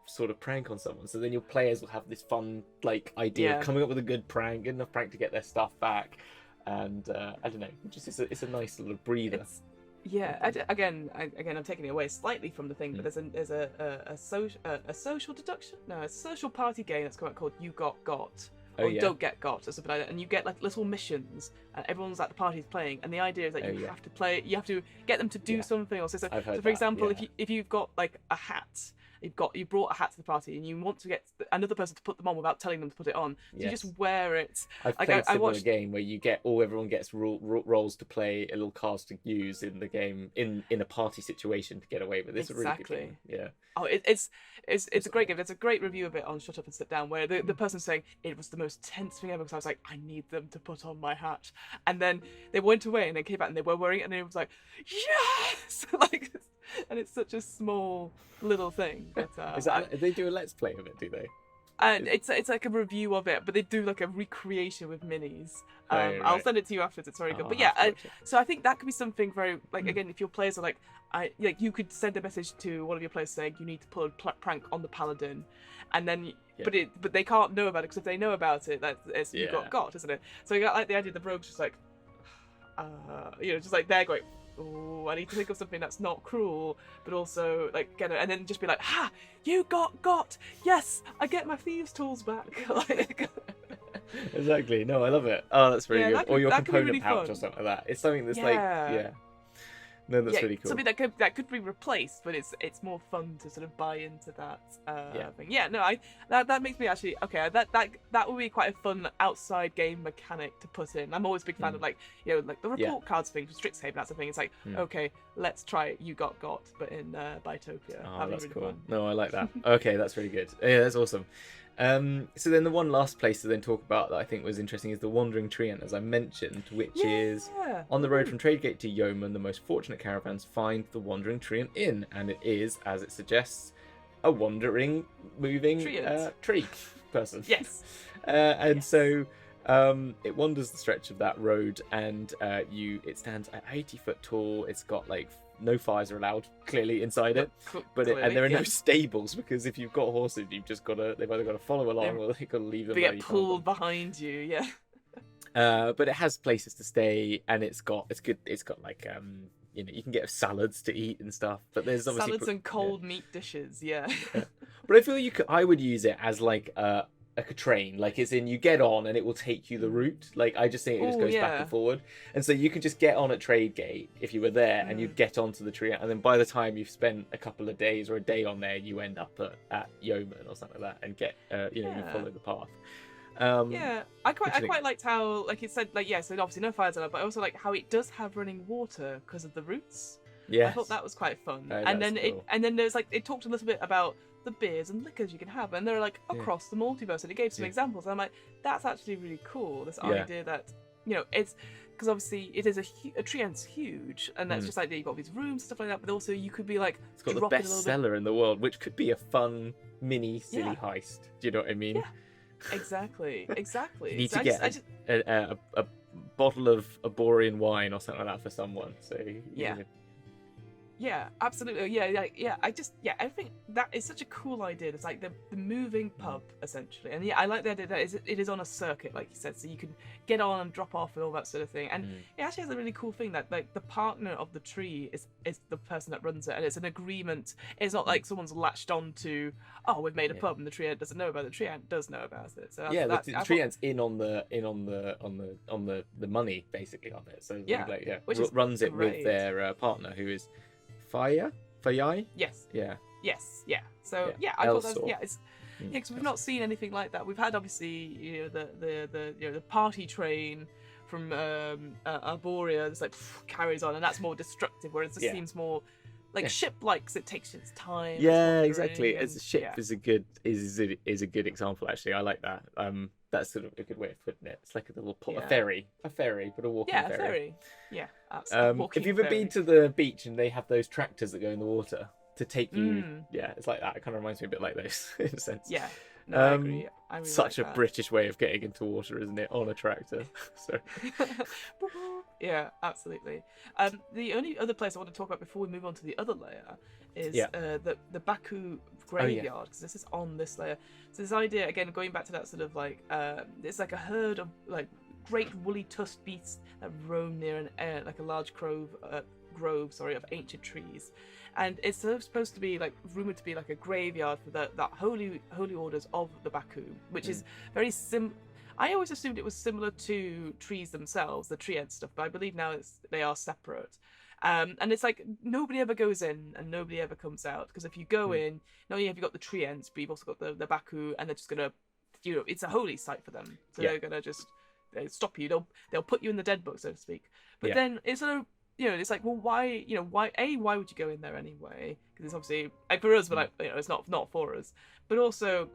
sort of prank on someone. So then your players will have this fun like idea of coming up with a good enough prank to get their stuff back, and I don't know, it's a nice little breather. Again, I'm taking it away slightly from the thing, but there's a social deduction. No, it's a social party game that's come out called You Got Got. Or Don't Get Got, or something like that, and you get like little missions, and everyone's at the party's playing, and the idea is that you have to play, you have to get them to do something. Or so for example, if you've got like a hat, you brought a hat to the party, and you want to get another person to put them on without telling them to put it on, so you just wear it. I've played a similar game where everyone gets roles to play, a little cards to use in the game in a party situation to get away with. It's a really good game. Yeah. Oh, it's a great game. There's a great review of it on Shut Up and Sit Down, where the person's saying it was the most tense thing ever, because I was like, I need them to put on my hat, and then they went away and they came back and they were wearing it, and it was like, yes, like, and it's such a small little thing. But they do a let's play of it, do they? And it's like a review of it, but they do like a recreation with minis. Right. I'll send it to you afterwards. It's very good. But yeah, so I think that could be something very like, again, if your players are like, you could send a message to one of your players saying you need to pull a prank on the paladin, and then but they can't know about it, because if they know about it, it's You Got, isn't it? So you got like the idea the rogue's just like, just like they're going, oh, I need to think of something that's not cruel, but also like get it, and then just be like, ha, you got, yes, I get my thieves' tools back. Like, exactly. No, I love it. Oh, that's really good. Or your component really pouch fun. or something like that. It's something that's No, that's really cool. Something that could be replaced, but it's more fun to sort of buy into that thing. Yeah, no, that makes me actually that would be quite a fun outside game mechanic to put in. I'm always a big fan of like the report cards thing from Strixhaven. That's the thing. It's like okay, let's try You Got, but in Bytopia. Oh, that's really cool. Fun. No, I like that. Okay, that's really good. Yeah, that's awesome. So then the one last place to then talk about that I think was interesting is the Wandering Treant, as I mentioned, which is on the road from Tradegate to Yeoman. The most fortunate caravans find the Wandering Treant Inn, and it is, as it suggests, a wandering, moving tree person. Yes. So it wanders the stretch of that road, and it stands at 80 foot tall. It's got like no fires are allowed clearly inside it, and there are no stables, because if you've got horses, they've either got to follow along or they've got to leave them. They get pulled behind you, but it has places to stay, and it's got like you can get salads to eat and stuff, but there's obviously salads and cold meat dishes. But I feel I would use it as like a train, like it's in, you get on and it will take you the route. Like I just think it just goes back and forward, and so you could just get on at Tradegate if you were there, and you'd get onto the tree, and then by the time you've spent a couple of days or a day on there, you end up at Yeoman or something like that, and get you follow the path. I quite liked how, like it said, like so obviously no fires allowed, but I also like how it does have running water because of the roots. I thought that was quite fun. And then cool. and then there's like, it talked a little bit about the beers and liquors you can have, and they're like across the multiverse, and it gave some examples, and I'm like, that's actually really cool, this idea that it's because obviously it is a Treant's huge, and that's just like you've got these rooms, stuff like that, but also you could be like, it's got the best seller in the world, which could be a fun mini silly heist. Do you know what I mean? Exactly. You need to get a bottle of Aborian wine or something like that for someone. So Yeah, absolutely. I think that is such a cool idea. It's like the moving pub, essentially. And I like the idea that it is on a circuit, like you said, so you can get on and drop off and all that sort of thing. And it actually has a really cool thing that like the partner of the tree is the person that runs it, and it's an agreement. It's not like someone's latched on to, we've made a pub and the treant doesn't know about it. The treant does know about it. So the treant's in on the money basically of it. So which runs it with their partner, who is Fayai? Yes. Yeah. Yes. Yeah. So I thought that was, because we've not seen anything like that. We've had obviously the party train from Arborea that's like carries on, and that's more destructive, whereas this seems more like ship-like, because it takes its time. Yeah, exactly. As a ship is a good example. Actually, I like that. That's sort of a good way of putting it. It's like a little a ferry, but a walking ferry. Ferry. Yeah, absolutely. If you've ever been to the beach and they have those tractors that go in the water to take you. Yeah, it's like that. It kind of reminds me a bit like this in a sense. Yeah. No, I agree. I really Such like a that. British way of getting into water, isn't it? On a tractor. So Yeah, absolutely. The only other place I want to talk about before we move on to the other layer is the Baku graveyard, because this is on this layer. So this idea, again, going back to that sort of like it's like a herd of like great woolly tusked beasts that roam near like a large grove of ancient trees, and it's sort of supposed to be like rumored to be like a graveyard for that holy orders of the Baku, which is very I always assumed it was similar to trees themselves, the tree ant stuff, but I believe now they are separate. And it's like nobody ever goes in and nobody ever comes out, because if you go in, not only have you got the tree ants, but you've also got the Baku, and they're just gonna, it's a holy site for them, so they're gonna just stop you. They'll put you in the dead book, so to speak. But then it's sort of, it's like, well, why would you go in there anyway? Because it's obviously like for us, but like, it's not for us. But also,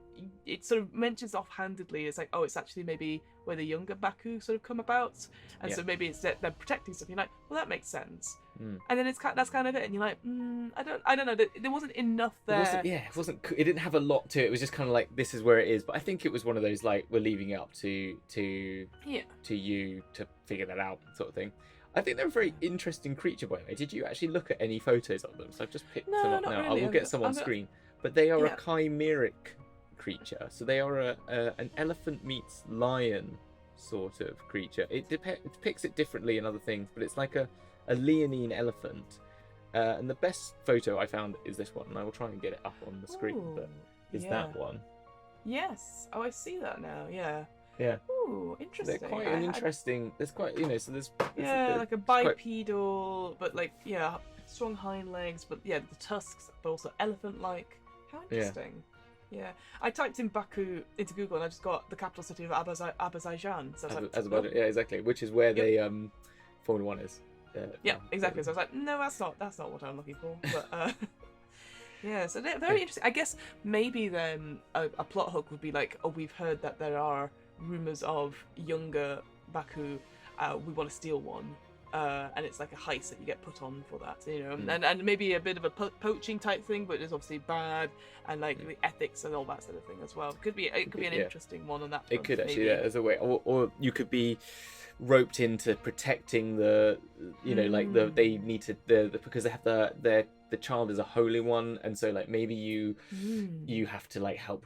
it sort of mentions offhandedly, it's like, oh, it's actually maybe where the younger Baku sort of come about, and so maybe it's they're protecting stuff. You're like, well, that makes sense. And then that's kind of it, and you're like, I don't know. There wasn't enough there. It didn't have a lot to it. It was just kind of like, this is where it is. But I think it was one of those like, we're leaving it up to you to figure that out sort of thing. I think they're a very interesting creature, by the way. Did you actually look at any photos of them? So I've just picked some up now. Really. I will get some on screen. But they are a chimeric creature. So they are an elephant meets lion sort of creature. It depicts it differently in other things, but it's like a leonine elephant. And the best photo I found is this one, and I will try and get it up on the screen. But that one? Yes. Oh, I see that now. Yeah. Yeah. Ooh, interesting. They're quite an interesting. There's quite, so there's like a bipedal, but like strong hind legs, but the tusks, but also elephant-like. How interesting. Yeah. I typed in Baku into Google, and I just got the capital city of Azerbaijan. So I was Azerbaijan, yeah, exactly. Which is where they Formula One is. Exactly. So I was like, no, that's not what I'm looking for. But so they're very interesting. I guess maybe then a plot hook would be like, oh, we've heard that there are rumors of younger Baku, we want to steal one, and it's like a heist that you get put on for that, and maybe a bit of a poaching type thing, but it's obviously bad, and like the ethics and all that sort of thing as well. It could be an interesting one on that front, it could actually, maybe. as a way, or you could be roped into protecting the, like they need to because they have the child is a holy one, and so like maybe you have to like help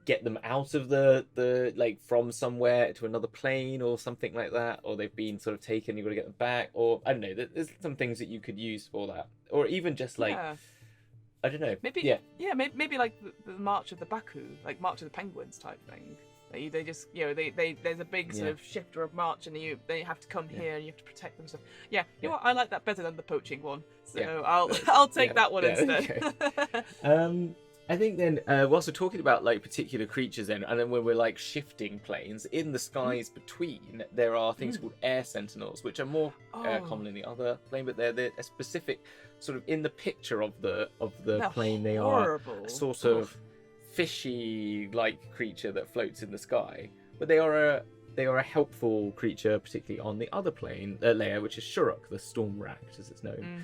get them out of the like from somewhere to another plane or something like that, or they've been sort of taken, you've got to get them back, or I don't know, there's some things that you could use for that, or even just like I don't know, maybe maybe like the March of the Baku, like March of the Penguins type thing. They just there's a big sort of shifter of March, and they have to come here and you have to protect them. So you know what, I like that better than the poaching one, so I'll take that one instead. Okay. I think then, whilst we're talking about like particular creatures, then, and then when we're like shifting planes in the skies between, there are things called air sentinels, which are more common in the other plane, but they're a specific sort of in the picture of the plane. They horrible. Are a sort of fishy like creature that floats in the sky, but they are a helpful creature, particularly on the other plane layer, which is Shuruk, the storm rat, as it's known.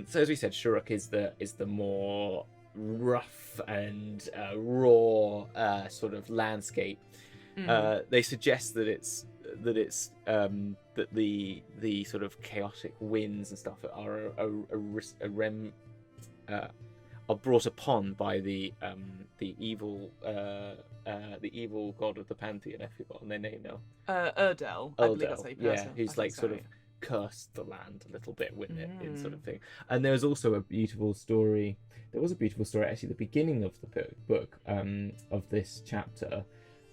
So as we said, Shuruk is the more rough and raw sort of landscape. They suggest that that the sort of chaotic winds and stuff are brought upon by the evil god of the pantheon. I've forgotten their name now. Erdel. I believe that's how you pronounce it. Who's like sort of cursed the land a little bit with it, in sort of thing. And there's also a beautiful story. There was a beautiful story actually at the beginning of the book of this chapter.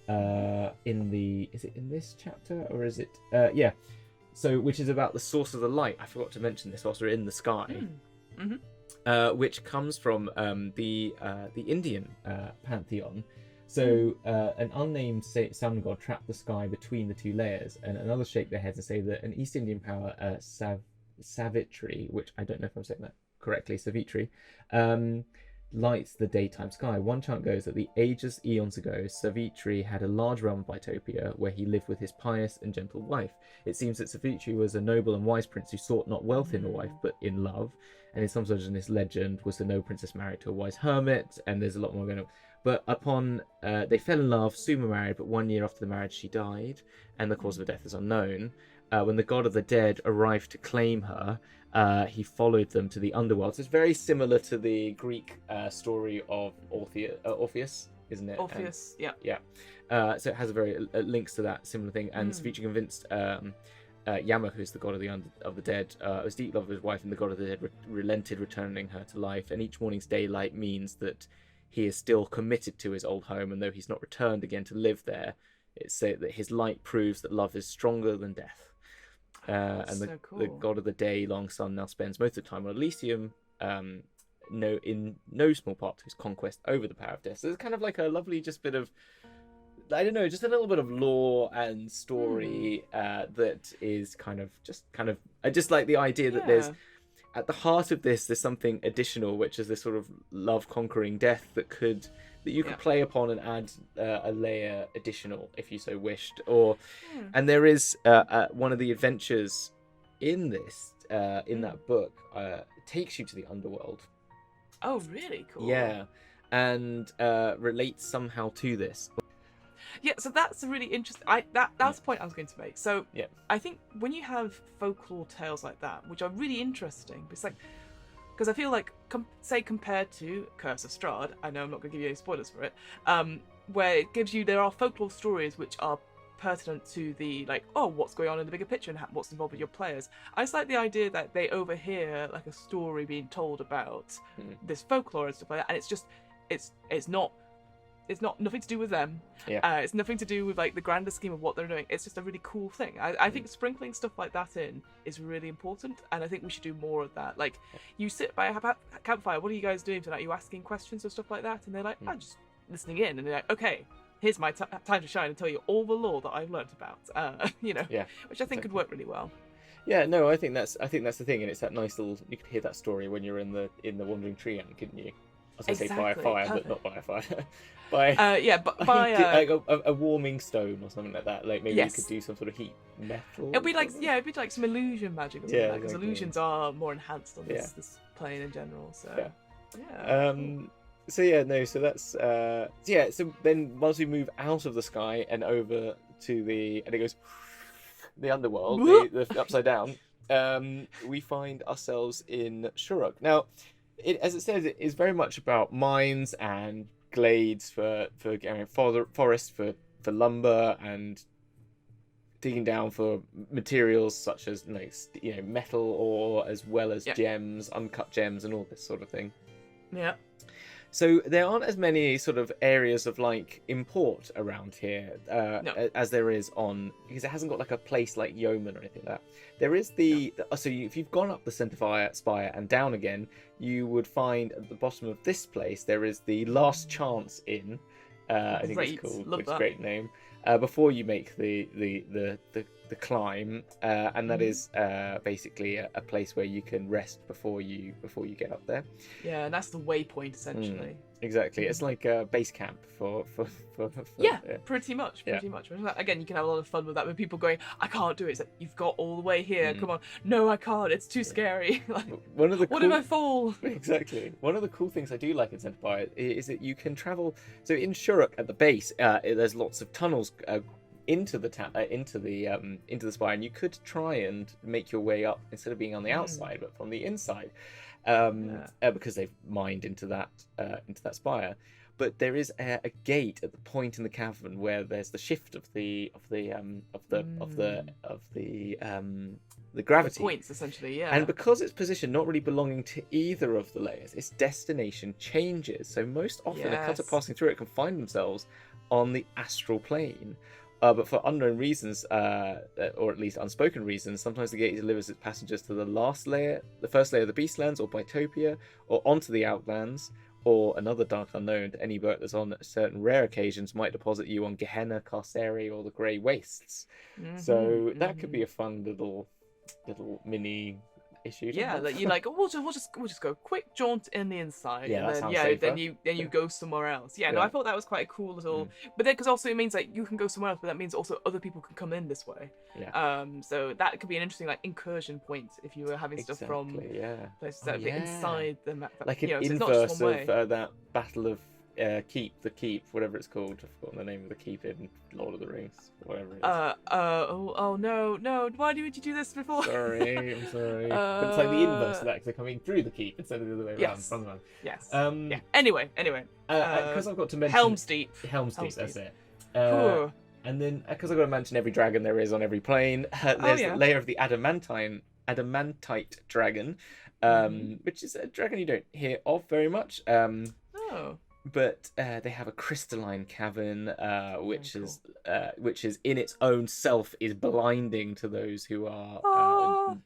Is it in this chapter or is it? So which is about the source of the light. I forgot to mention this whilst we're in the sky. Which comes from the Indian pantheon. So an unnamed sun god trapped the sky between the two layers, and others shake their heads and say that an East Indian power, Savitri, which I don't know if I'm saying that correctly, Savitri, lights the daytime sky. One chant goes that the ages eons ago, Savitri had a large realm of Bytopia where he lived with his pious and gentle wife. It seems that Savitri was a noble and wise prince who sought not wealth in a wife, but in love, and in some sort of this legend was the no princess married to a wise hermit, and there's a lot more going on. But upon they fell in love, soon were married, but 1 year after the marriage she died, and the cause of her death is unknown. When the god of the dead arrived to claim her, he followed them to the underworld. So it's very similar to the Greek story of Orpheus, isn't it? Orpheus, and, yeah. So it has a very links to that similar thing, and featuring convinced Yama, who's the god of the dead, was deep love of his wife, and the god of the dead relented, returning her to life. And each morning's daylight means that he is still committed to his old home, and though he's not returned again to live there, it's said that his light proves that love is stronger than death. And the god of the day, long sun, now spends most of the time on Elysium, in no small part to his conquest over the power of death. So it's kind of like a lovely just bit of, I don't know, just a little bit of lore and story that is I just like the idea that there's, at the heart of this, there's something additional, which is this sort of love conquering death that you could play upon and add a layer additional if you so wished. And there is one of the adventures in this in that book takes you to the underworld. Oh, really? Cool. Yeah, and relates somehow to this. Yeah, so that's a really interesting. That's the point I was going to make. So I think when you have folklore tales like that, which are really interesting, it's like, because I feel like, say compared to Curse of Strahd, I know I'm not going to give you any spoilers for it, where there are folklore stories which are pertinent to the, like, what's going on in the bigger picture and what's involved with your players. I just like the idea that they overhear like a story being told about this folklore and stuff like that, and it's just, it's not nothing to do with them. It's nothing to do with like the grander scheme of what they're doing. It's just a really cool thing. I think sprinkling stuff like that in is really important, and I think we should do more of that. Like, you sit by a campfire, what are you guys doing tonight? Are you asking questions or stuff like that? And they're like, I'm just listening in. And they're like, okay, here's my time to shine and tell you all the lore that I've learnt about. Which I think could work really well. Yeah, no, I think that's the thing, and it's that nice little, you could hear that story when you're in the Wandering Tree End, couldn't you? I was going to say by a fire, perfect. But not by a fire. by a warming stone or something like that. Like maybe you could do some sort of heat metal. It'd be like some illusion magic or something like that, because illusions are more enhanced on this plane in general. So So that's So then once we move out of the sky and over to and it goes the underworld, the upside down, we find ourselves in Shuruk. Now, as it says, it is very much about mines and glades for forests for lumber and digging down for materials such as metal ore, as well as gems, uncut gems, and all this sort of thing. Yeah. So there aren't as many sort of areas of like import around here as there is because it hasn't got like a place like Yeoman or anything like that. There is if you've gone up the Centre Spire and down again, you would find at the bottom of this place there is the Last Chance Inn. I think it's called, which is a great name. Before you make the climb, and that is basically a place where you can rest before you get up there. Yeah, and that's the waypoint essentially. Exactly, it's like a base camp for pretty much. Again, you can have a lot of fun with that when people going, I can't do it. It's like, you've got all the way here. Come on, no, I can't. It's too scary. Like, what if I fall? Exactly. One of the cool things I do like in Centre Spire is that you can travel. So in Shuruk at the base, there's lots of tunnels into the spire, and you could try and make your way up instead of being on the outside, but from the inside, because they've mined into that spire. But there is a gate at the point in the cavern where there's the shift of the gravity. The points essentially, And because it's positioned not really belonging to either of the layers, its destination changes. So most often, a cutter passing through it can find themselves on the astral plane. But for unknown reasons, or at least unspoken reasons, sometimes the gate delivers its passengers to the first layer of the Beastlands, or Bytopia, or onto the Outlands, or another dark unknown. Any boat that's on certain rare occasions might deposit you on Gehenna, Carceri, or the Grey Wastes. So that could be a fun little mini issued. Yeah, like you're like, oh, we'll just go quick jaunt in the inside, Yeah, and that then sounds then safer. you go somewhere else. Yeah, no, Yeah. I thought that was quite a cool little. But then because also it means like you can go somewhere else, but that means also other people can come in this way. Yeah. So that could be an interesting like incursion point if you were having stuff from Exactly. Yeah. places Oh that are a bit yeah. inside the map. Like an So it's not just inverse one way. of that battle of the keep, whatever it's called. I've forgotten the name of the keep in Lord of the Rings, whatever it is. Oh no! Why did you do this before? Sorry, I'm sorry. But it's like the inverse of that, because they're coming through the keep instead of the other way around. Yes. From the one. Yes. Yeah. Anyway. Because I've got to mention Helm's Deep. Helm's Deep. That's Deep. it. And then because I've got to mention every dragon there is on every plane, there's the layer of the adamantite dragon, which is a dragon you don't hear of very much. But they have a crystalline cavern, which is in its own self is blinding to those who are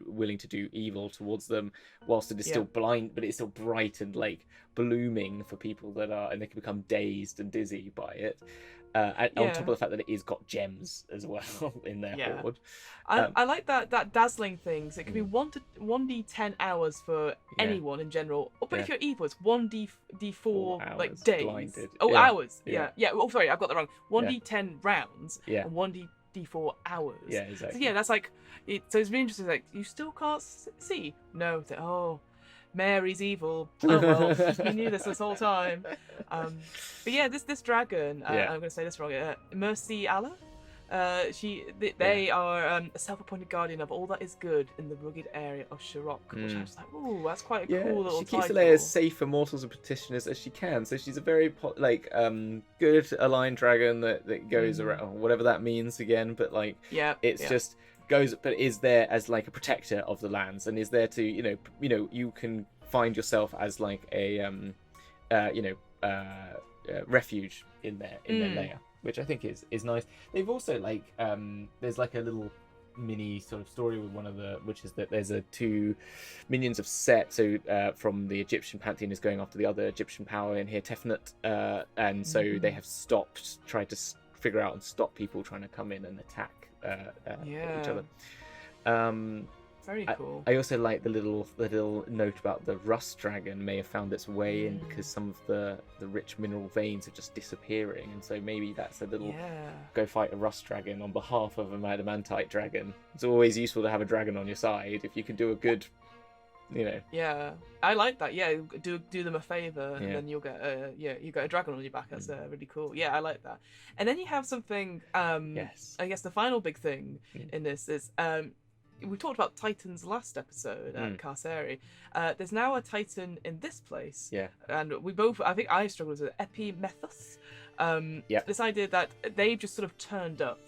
willing to do evil towards them, whilst it is still blind, but it's still bright and like blooming for people that are, and they can become dazed and dizzy by it. And on top of the fact that it is got gems as well in their hoard. I like that dazzling thing. So it could be 1d10 hours for anyone in general. But if you're evil, it's 1d4 like days. Blinded. Hours. Yeah. Oh, sorry, I've got that wrong. 1d10 rounds. Yeah. And 1d4 hours. Yeah, exactly. So that's like. So it's really interesting. Like you still can't see. No. It's like, Mary's evil. Oh well, we knew this whole time. But yeah, this dragon. I'm going to say this wrong. Mercy Allah. They are a self-appointed guardian of all that is good in the rugged area of Shirok. Which I was like, ooh, that's quite a cool little she keeps title. the layer as safe for mortals and petitioners as she can. So she's a very good aligned dragon that goes around, whatever that means again. But like, just goes, but is there as like a protector of the lands, and is there to you can find yourself as like a refuge in their layer, which I think is nice. They've also like there's like a little mini sort of story with one of which is that there's two minions of Set, so from the Egyptian pantheon is going after the other Egyptian power in here, Tefnut, and so they have tried to figure out and stop people trying to come in and attack each other. Very cool. I also like the little note about the rust dragon may have found its way in because some of the rich mineral veins are just disappearing, and so maybe that's a little go fight a rust dragon on behalf of a adamantite dragon. It's always useful to have a dragon on your side if you can do a good, Yeah, I like that. Yeah, do them a favor, and then you'll get you got a dragon on your back. That's really cool. Yeah, I like that. And then you have something. I guess the final big thing in this is we talked about Titans last episode at Carceri. There's now a Titan in this place. Yeah. And we both, I think I struggled with Epimethus. This idea that they've just sort of turned up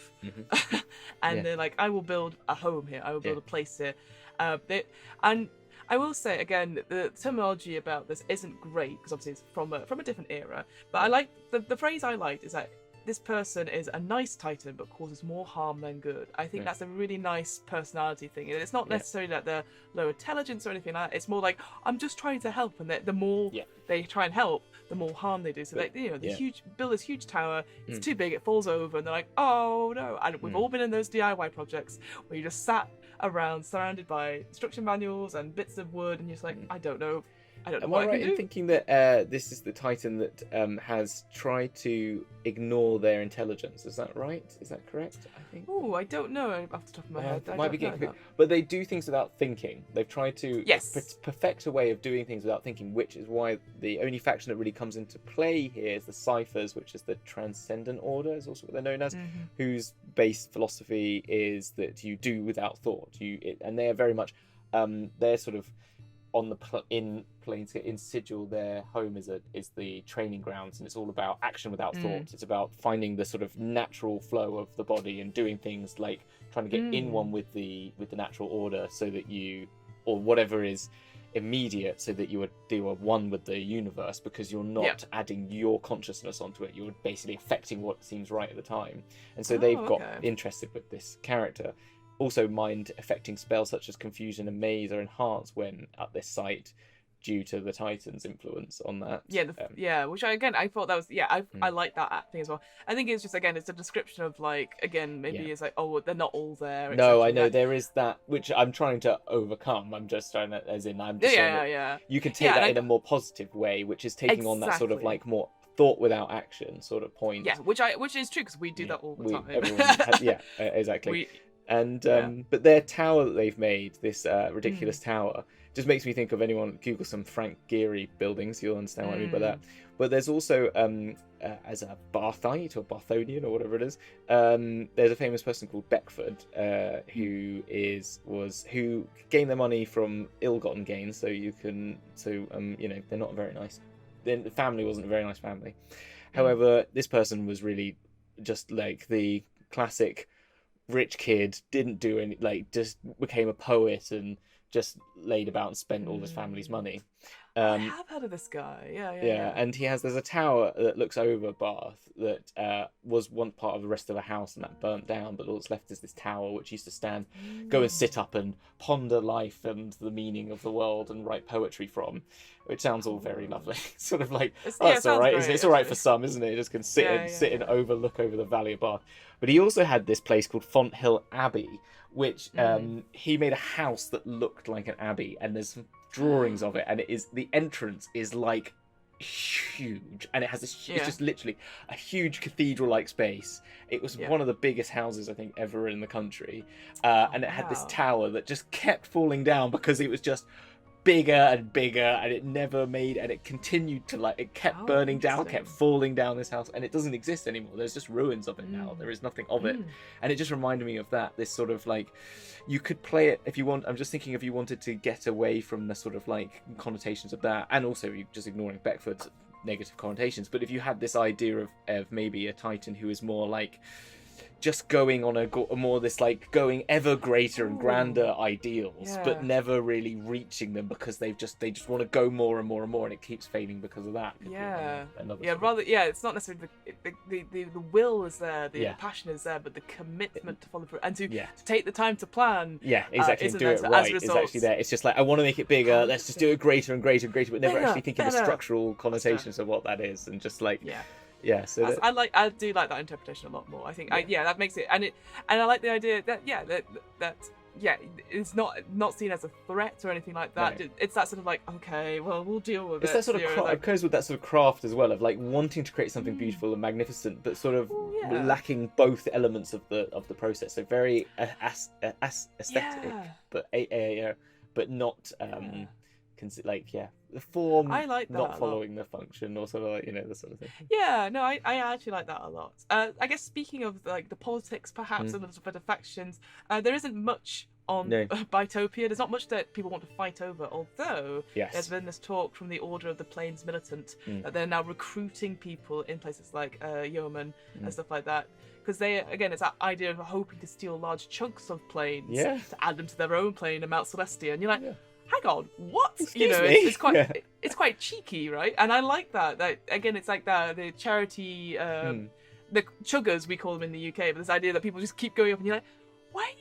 and they're like, I will build a home here. I will build a place here. And I will say again, the terminology about this isn't great because obviously it's from a different era. But I like the phrase I liked is that this person is a nice Titan but causes more harm than good. I think that's a really nice personality thing. And it's not necessarily that they're low intelligence or anything like that. It's more like, I'm just trying to help, and the more they try and help, the more harm they do. So build this huge tower, it's too big, it falls over, and they're like, oh no. And we've all been in those DIY projects where you just sat around surrounded by instruction manuals and bits of wood, and you're just like, I don't know Am what I right can do. in thinking that this is the Titan that has tried to ignore their intelligence? Is that right? Is that correct? I think. Oh, I don't know off the top of my head. Might be getting but they do things without thinking. They've tried to perfect a way of doing things without thinking, which is why the only faction that really comes into play here is the Ciphers, which is the Transcendent Order, is also what they're known as, whose base philosophy is that you do without thought. And they are very much they're sort of on the in Planescape, in Sigil, their home is the training grounds, and it's all about action without thought. It's about finding the sort of natural flow of the body and doing things like trying to get in one with the natural order, so that you, or whatever is immediate, so that you are one with the universe, because you're not adding your consciousness onto it. You're basically affecting what seems right at the time. And so they've got interested with this character. Also, mind affecting spells such as confusion and maze are enhanced when at this site, due to the Titans' influence on that. Which I thought that was I like that thing as well. I think it's just, again, it's a description of, like, again, maybe it's like, oh, they're not all there. No, I know there is that, which I'm trying to overcome. I'm just trying to, as in, I'm just saying that you can take that in a more positive way, which is taking on that sort of, like, more thought without action sort of point. Yeah, which is true, because we do that all the time. Exactly. But their tower that they've made, this ridiculous tower, just makes me think of anyone. Google some Frank Gehry buildings, you'll understand what I mean by that. But there's also, as a Barthite or Barthonian or whatever it is, there's a famous person called Beckford, who gained their money from ill-gotten gains. So they're not very nice. The family wasn't a very nice family. However, this person was really just like the classic rich kid, didn't do any, like, just became a poet and just laid about and spent all his family's money. I have heard of this guy. Yeah. And there's a tower that looks over Bath that was once part of the rest of a house, and that burnt down, but all that's left is this tower which used to go and sit up and ponder life and the meaning of the world and write poetry from, which sounds all very lovely. Sort of like, that's all right. It's all right for some, isn't it? You just can sit and overlook over the Valley of Bath. But he also had this place called Fonthill Abbey, which he made a house that looked like an abbey, and there's some drawings of it, and the entrance is like huge, and it has this it's just literally a huge cathedral-like space. It was one of the biggest houses I think ever in the country, and it had this tower that just kept falling down because it was just bigger and bigger, and it never made, and it continued to, like, it kept burning down, kept falling down, this house, and it doesn't exist anymore. There's just ruins of it now. There is nothing of it, and it just reminded me of that, this sort of, like, you could play it if you want. I'm just thinking if you wanted to get away from the sort of, like, connotations of that, and also you just ignoring Beckford's negative connotations, but if you had this idea of maybe a Titan who is more like just going on a more this, like, going ever greater and grander ideals, but never really reaching them because they just want to go more and more and more, and it keeps failing because of that. It's not necessarily the will is there, the passion is there, but the commitment to follow through and to take the time to plan. Exactly. Do it right. It's actually there. It's just like, I want to make it bigger. Let's just do it greater and greater and greater, but never actually thinking the structural connotations of what that is, and just like. So I do like that interpretation a lot more. I think that makes it, and I like the idea that it's not seen as a threat or anything like that. No. It's that sort of like, okay, well, we'll deal with it. It's that sort of it goes with that sort of craft as well, of like wanting to create something beautiful and magnificent, but sort of lacking both elements of the process. So very aesthetic, but not the form, I like that not following the function, or sort of like, the sort of thing. I actually like that a lot. I guess speaking of, like, the politics perhaps, and a little bit of factions, there isn't much on Bytopia. There's not much that people want to fight over, although there's been this talk from the Order of the Plains Militant that they're now recruiting people in places like Yeoman and stuff like that, because it's that idea of hoping to steal large chunks of plains to add them to their own plane in Mount Celestia, and you're like, hang on, what? Excuse me? It's quite cheeky, right? And I like that. That again, it's like the charity, the chuggers we call them in the UK, but this idea that people just keep going up, and you're like, why?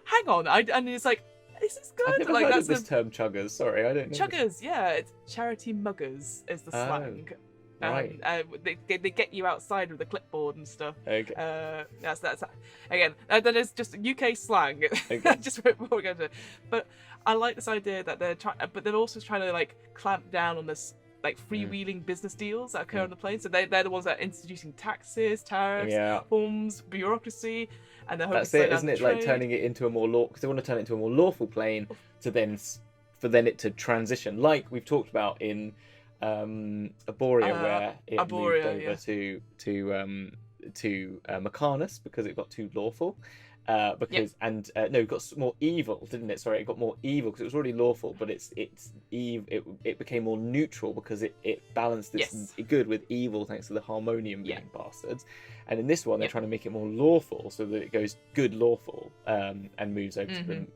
Hang on, and it's like, this is good. I've never heard of this term, chuggers. Sorry, I don't know. Chuggers, it's charity muggers is the slang. Right. They get you outside with a clipboard and stuff. Okay. That's again. That is just UK slang. Okay. Just what we're going to. But I like this idea that they're trying, but they're also trying to, like, clamp down on this, like, freewheeling business deals that occur on the plane. So they're the ones that are introducing taxes, tariffs, forms, bureaucracy, and they're hoping that's it, isn't it? Like turning it into a more because they want to turn it into a more lawful plane to then for it to transition, like we've talked about in Arborea, where it moved over to Mecanus because it got too lawful. It got more evil, didn't it? Sorry, it got more evil because it was already lawful, but it became more neutral because it balanced this good with evil thanks to the harmonium being bastards. And in this one, they're trying to make it more lawful so that it goes good lawful and moves over to them.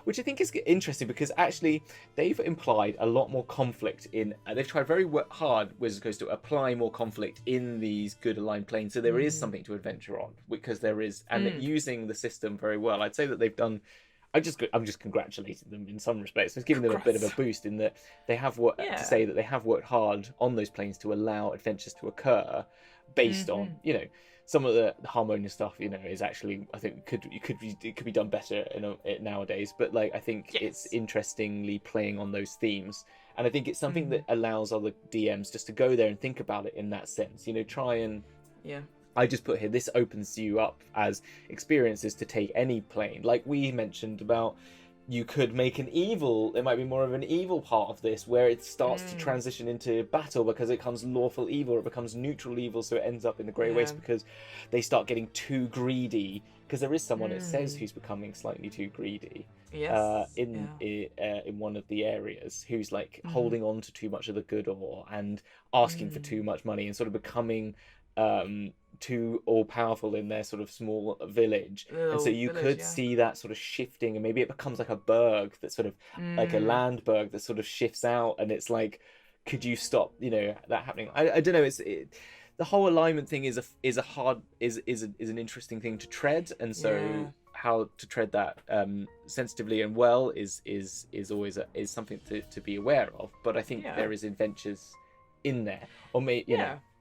Which I think is interesting because actually they've implied a lot more conflict in. They've tried very hard, Wizards Coast, to apply more conflict in these good aligned planes. So there is something to adventure on because there is, and they're using the system very well. I'd say that they've done I'm just congratulating them in some respects. It's giving them a bit of a boost in that they have to say that they have worked hard on those planes to allow adventures to occur, based on some of the harmonious stuff. Is actually, I think it could be done better nowadays. But like I think it's interestingly playing on those themes, and I think it's something that allows other DMs just to go there and think about it in that sense. Try and I just put here, this opens you up as experiences to take any plane. Like we mentioned about, you could make there might be more of an evil part of this, where it starts to transition into battle because it becomes lawful evil, or it becomes neutral evil, so it ends up in the grey waste because they start getting too greedy. Because there is someone, it says, who's becoming slightly too greedy in one of the areas, who's like holding on to too much of the good ore and asking for too much money and sort of becoming too all-powerful in their sort of small village. And so you could see that sort of shifting, and maybe it becomes like a burg that's sort of like a land burg that sort of shifts out, and it's like, could you stop that happening? I don't know. The whole alignment thing is an interesting thing to tread, and so how to tread that sensitively and well is always something to be aware of. But I think there is adventures in there, or maybe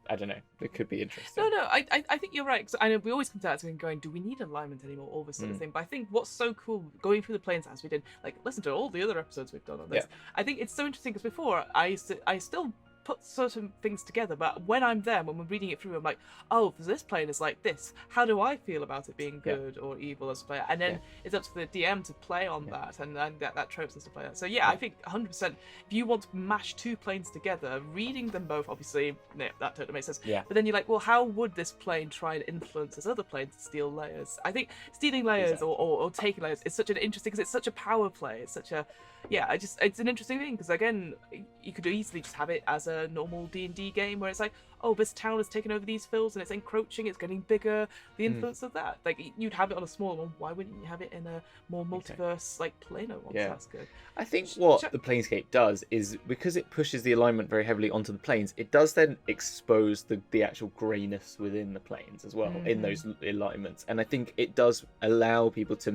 I don't know. It could be interesting. No, I think you're right. Because I know we always come to that and going, do we need alignment anymore? All this sort of thing. But I think what's so cool going through the planes as we did, like listen to all the other episodes we've done on this. I think it's so interesting because before I still put certain things together, but when I'm there, when we're reading it through, I'm like, oh, this plane is like this. How do I feel about it being good or evil as a player? And then it's up to the DM to play on that and that tropes and stuff like that. So I think 100%. If you want to mash two planes together, reading them both, obviously, that totally makes sense. Yeah. But then you're like, well, how would this plane try and influence this other plane to steal layers? I think stealing layers or taking layers is such an interesting, because it's such a power play. It's such a it's an interesting thing, because again, you could easily just have it as a normal D&D game where it's like, oh, this town has taken over these fields and it's encroaching, it's getting bigger, the influence of that. Like, you'd have it on a smaller one. Why wouldn't you have it in a more multiverse, like, planar one? So that's good. I think what the Planescape does is, because it pushes the alignment very heavily onto the planes, it does then expose the actual greyness within the planes as well, in those alignments. And I think it does allow people to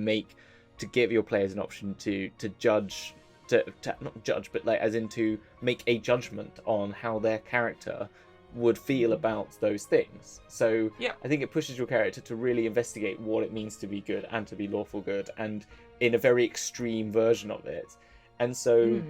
give your players an option to judge, to not judge, but like as in to make a judgment on how their character would feel about those things. So I think it pushes your character to really investigate what it means to be good and to be lawful good, and in a very extreme version of it. And so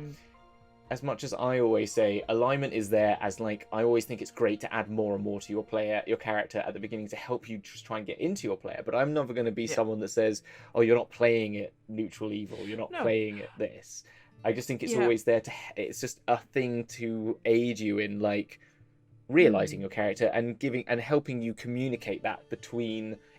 as much as I always say alignment is there as, like, I always think it's great to add more and more to your character at the beginning to help you just try and get into your player, but I'm never going to be someone that says, oh, you're not playing it neutral evil, you're not playing it this. I just think it's always there it's just a thing to aid you in, like, realizing your character and helping you communicate that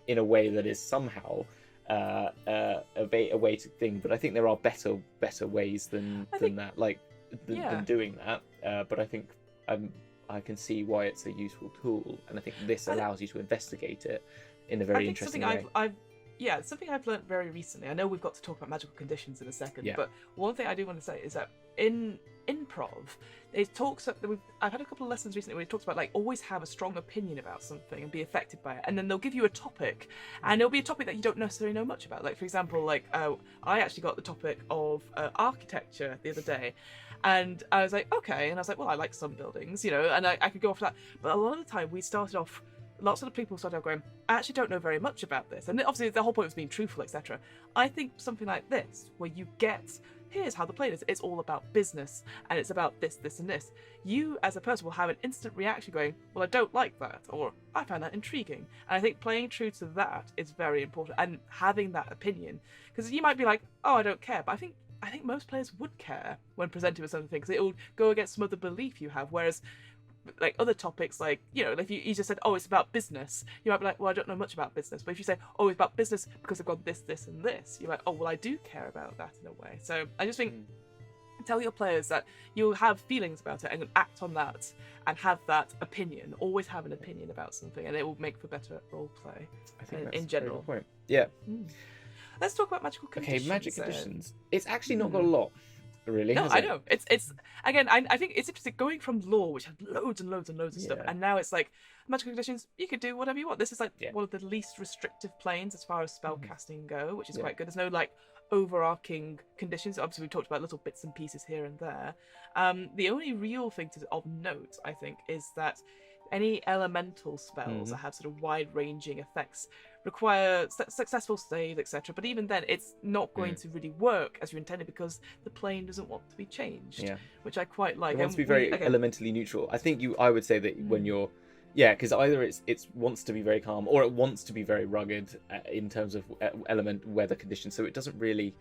in a way that is somehow a way to think. But I think there are better ways than that, like than doing that. But I think I can see why it's a useful tool, and I think this allows you to investigate it in a very interesting way. Something I've learned very recently. I know we've got to talk about magical conditions in a second, but one thing I do want to say is that in improv, I've had a couple of lessons recently where it talks about, like, always have a strong opinion about something and be affected by it, and then they'll give you a topic, and it'll be a topic that you don't necessarily know much about. Like, for example, like I actually got the topic of architecture the other day, and I was like, okay, and I was like, well, I like some buildings, and I could go off that, but a lot of the time we started off. Lots of the people started going, I actually don't know very much about this. And obviously the whole point was being truthful, etc. I think something like this, where you get, here's how the play is, it's all about business, and it's about this, this, and this. You, as a person, will have an instant reaction going, well, I don't like that, or I find that intriguing. And I think playing true to that is very important, and having that opinion. Because you might be like, oh, I don't care, but I think most players would care when presented with something, because it will go against some other belief you have, whereas like other topics, like, if you just said, oh, it's about business, you might be like, well, I don't know much about business. But if you say, oh, it's about business because I've got this, this, and this, you're like, oh, well, I do care about that in a way. So I just think tell your players that you'll have feelings about it and act on that and have that opinion. Always have an opinion about something, and it will make for better role play. I think that's in general. A very good point. Yeah. Let's talk about magical conditions. Okay, magic conditions. It's actually not got a lot. Really? No, I know. It's again. I think it's interesting going from lore, which had loads and loads and loads of stuff, and now it's like magical conditions. You could do whatever you want. This is like one of the least restrictive planes as far as spell casting go, which is quite good. There's no like, overarching conditions. Obviously, we talked about little bits and pieces here and there. The only real thing of note, I think, is that any elemental spells that have sort of wide-ranging effects require successful saves, etc. But even then, it's not going to really work as you intended because the plane doesn't want to be changed, which I quite like. It wants to be very elementally neutral. I think I would say that when you're, because either it wants to be very calm or it wants to be very rugged in terms of weather conditions. So it doesn't really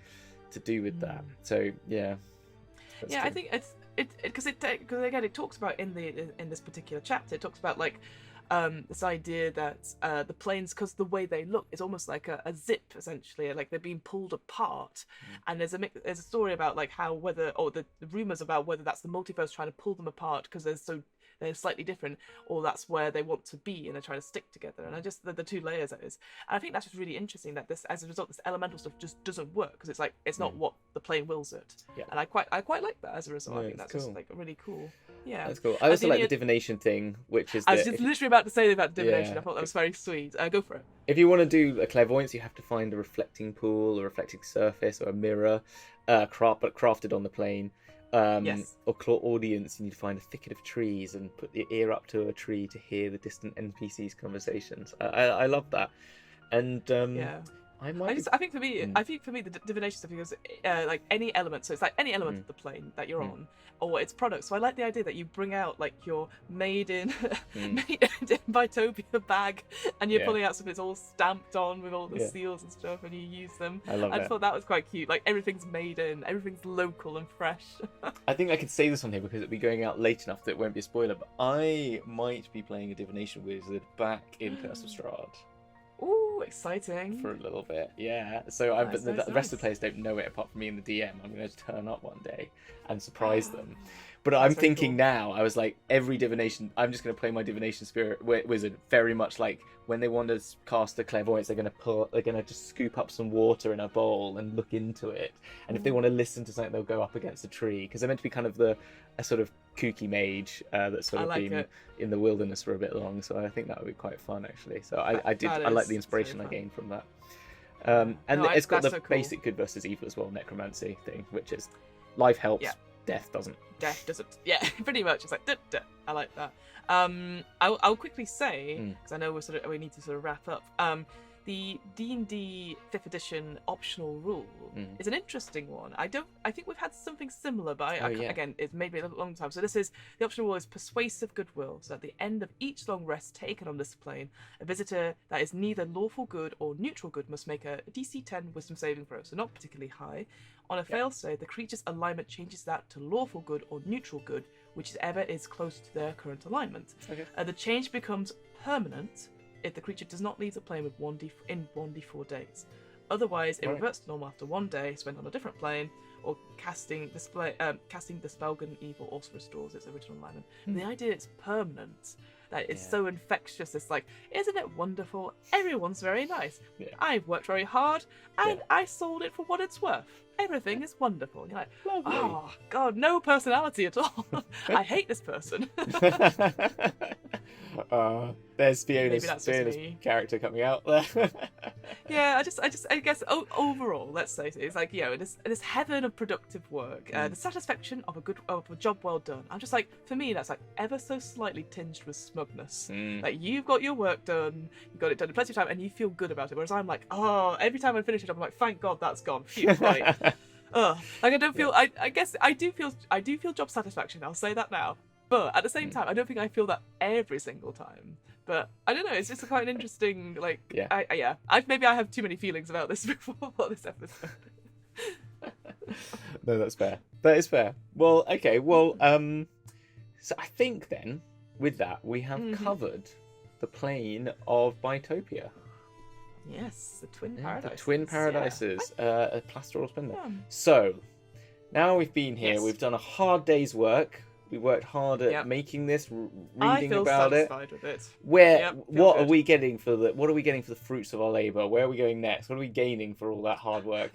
to do with that. So I think it's because again it talks about in this particular chapter, it talks about like this idea that the planes, because the way they look is almost like a zip essentially, like they're being pulled apart. And there's a story about like how the rumors about whether that's the multiverse trying to pull them apart because they're slightly different, or that's where they want to be and they're trying to stick together. And I just the two layers of it is, and I think that's just really interesting that this, as a result, this elemental stuff just doesn't work because it's like it's not what the plane wills it. And I quite like that as a result. I think that's cool. Just like really cool. Yeah, that's cool. I also like the divination thing, which is I was just literally about to say about divination. I thought that was very sweet. Go for it. If you want to do a clairvoyance, you have to find a reflecting pool, a reflecting surface, or a mirror, crafted on the plane. Or audience, you need to find a thicket of trees and put your ear up to a tree to hear the distant NPCs' conversations. I love that, and I think for me, the divination stuff is like any element. So it's like any element of the plane that you're on, or its product. So I like the idea that you bring out like your made in Bytopia bag, and you're pulling out something that's all stamped on with all the seals and stuff, and you use them. I thought that was quite cute. Like everything's made in, everything's local and fresh. I think I could say this on here because it'll be going out late enough that it won't be a spoiler. But I might be playing a divination wizard back in Curse of Strahd. Ooh, exciting. For a little bit, yeah. So but the rest of the players don't know it apart from me and the DM. I'm going to turn up one day and surprise them. But I'm thinking now, I was like, every divination, I'm just going to play my divination spirit wizard very much like when they want to cast a clairvoyance, they're going to just scoop up some water in a bowl and look into it. And if they want to listen to something, they'll go up against a tree because they're meant to be kind of a sort of kooky mage that's sort of been in the wilderness for a bit long. So I think that would be quite fun actually. So I like the inspiration I gained from that. It's got the basic good versus evil as well, necromancy thing, which is life helps, death doesn't. Death doesn't. Yeah, pretty much. It's like duh, duh. I like that. I'll quickly say because I know we need to sort of wrap up. The D&D 5th edition optional rule is an interesting one. I think we've had something similar, but again, it's maybe a long time. So the optional rule is persuasive goodwill. So at the end of each long rest taken on this plane, a visitor that is neither lawful good or neutral good must make a DC 10 wisdom saving throw, so not particularly high. On a fail save, the creature's alignment changes that to lawful good or neutral good, whichever is closer to their current alignment. The change becomes permanent if the creature does not leave the plane with 1d4 days. Otherwise, it reverts to normal after 1 day spent on a different plane, or casting the Spellgun Evil also restores its original alignment. The idea it's permanent, that it's so infectious. It's like, isn't it wonderful? Everyone's very nice. I've worked very hard, and I sold it for what it's worth. Everything is wonderful. And you're like, oh god, no personality at all. I hate this person. There's Fiona's character coming out there. I guess overall, let's say it's like, this heaven of productive work, the satisfaction of a job well done. I'm just like, for me, that's like ever so slightly tinged with smugness. Like you've got your work done, you got it done in plenty of time, and you feel good about it. Whereas I'm like, every time I finish a job, I'm like, thank God that's gone. Phew, right. Like I don't feel. I guess I do feel job satisfaction. I'll say that now. But at the same time, I don't think I feel that every single time. But I don't know. It's just quite an interesting, like, maybe I have too many feelings about this before this episode. No, that's fair. That is fair. Well, okay. Well, so I think then with that we have covered the plane of Bytopia. Yes, the Twin Paradises. The Twin Paradises, a pastoral spin there. So now we've been here. We've done a hard day's work. We worked hard at making this, reading about it. I feel satisfied with it. What are we getting for the fruits of our labour? Where are we going next? What are we gaining for all that hard work?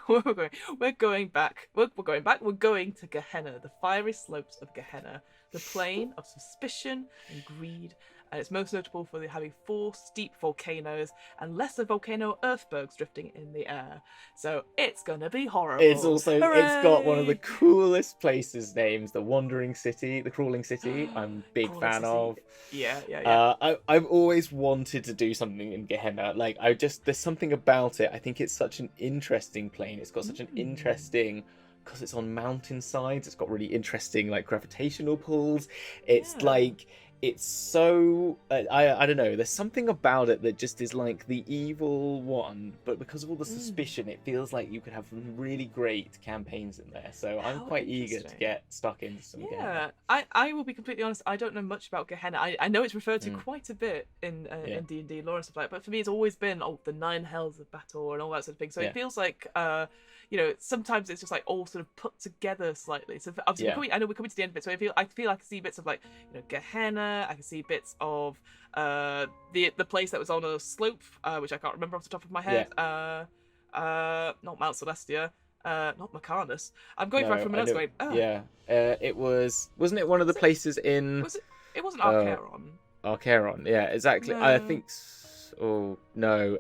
We're going back. We're going to Gehenna, the fiery slopes of Gehenna, the plane of suspicion and greed and it's most notable for having 4 steep volcanoes and lesser volcano earthbergs drifting in the air. So it's gonna be horrible. It's also it's got one of the Hooray! coolest places names, the Wandering City, the Crawling City. I'm a big Crawling fan City. of. Yeah. I've always wanted to do something in Gehenna. Like there's something about it. I think it's such an interesting plane. It's got such an interesting, because it's on mountainsides. It's got really interesting like gravitational pulls. It's like it's so I don't know. There's something about it that just is like the evil one, but because of all the suspicion, it feels like you could have really great campaigns in there. So I'm quite eager to get stuck into some. Yeah, I will be completely honest. I don't know much about Gehenna. I know it's referred to quite a bit in D&D lore and stuff like that. But for me, it's always been the 9 hells of battle and all that sort of thing. So it feels like sometimes it's just like all sort of put together slightly. So obviously, I know we're coming to the end of it. So I feel I can see bits of like Gehenna. I can see bits of the place that was on a slope, which I can't remember off the top of my head. Not Mount Celestia. Not Macarnus. I'm going from my notes going. It wasn't it one of the places in? It wasn't Archeron. Archeron, yeah, exactly. No. I think. Oh no.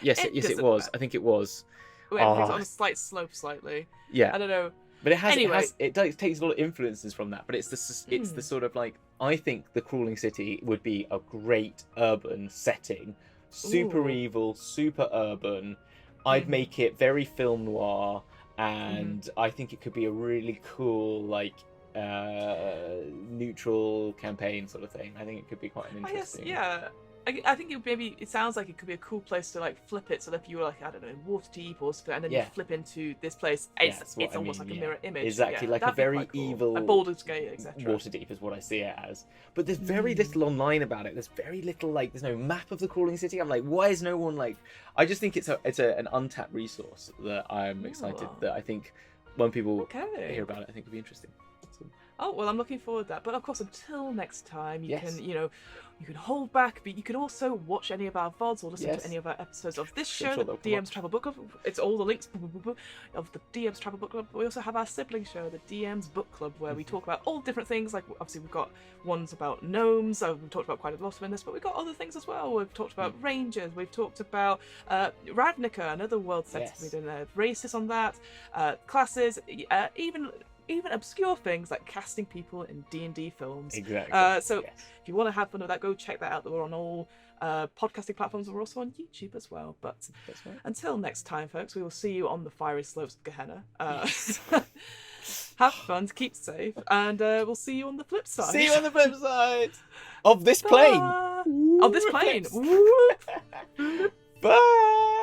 Yes, it was. Matter. I think it was. It's on a slight slope, slightly. Yeah. I don't know. But it takes a lot of influences from that. But it's the sort of like, I think the Crawling City would be a great urban setting, super evil, super urban. I'd make it very film noir, and I think it could be a really cool like neutral campaign sort of thing. I think it could be quite an interesting. I think it sounds like it could be a cool place to like flip it. So if you were like, I don't know, Waterdeep or something, and then you flip into this place, it's almost like a mirror image. Exactly, like a very evil, like Baldur's Gate, etc. Waterdeep is what I see it as. But there's very little online about it. There's very little there's no map of the Crawling City. I'm like, why is no one like? I just think it's an untapped resource that I'm excited that I think when people hear about it, I think it'll be interesting. Oh, well, I'm looking forward to that. But of course, until next time, you can hold back, but you can also watch any of our VODs or listen to any of our episodes of this show, the DM's Travel Book Club. It's all the links of the DM's Travel Book Club. We also have our sibling show, the DM's Book Club, where we talk about all different things. Like, obviously, we've got ones about gnomes. We've talked about quite a lot of in this, but we've got other things as well. We've talked about rangers. We've talked about Ravnica, another world setting. We've done races on that, classes, even obscure things like casting people in D&D films. Exactly. So if you want to have fun with that, go check that out. We're on all podcasting platforms. We're also on YouTube as well. But until next time, folks, we will see you on the fiery slopes of Gehenna. Have fun, keep safe, and we'll see you on the flip side. See you on the flip side of this plane. Of this plane. Bye.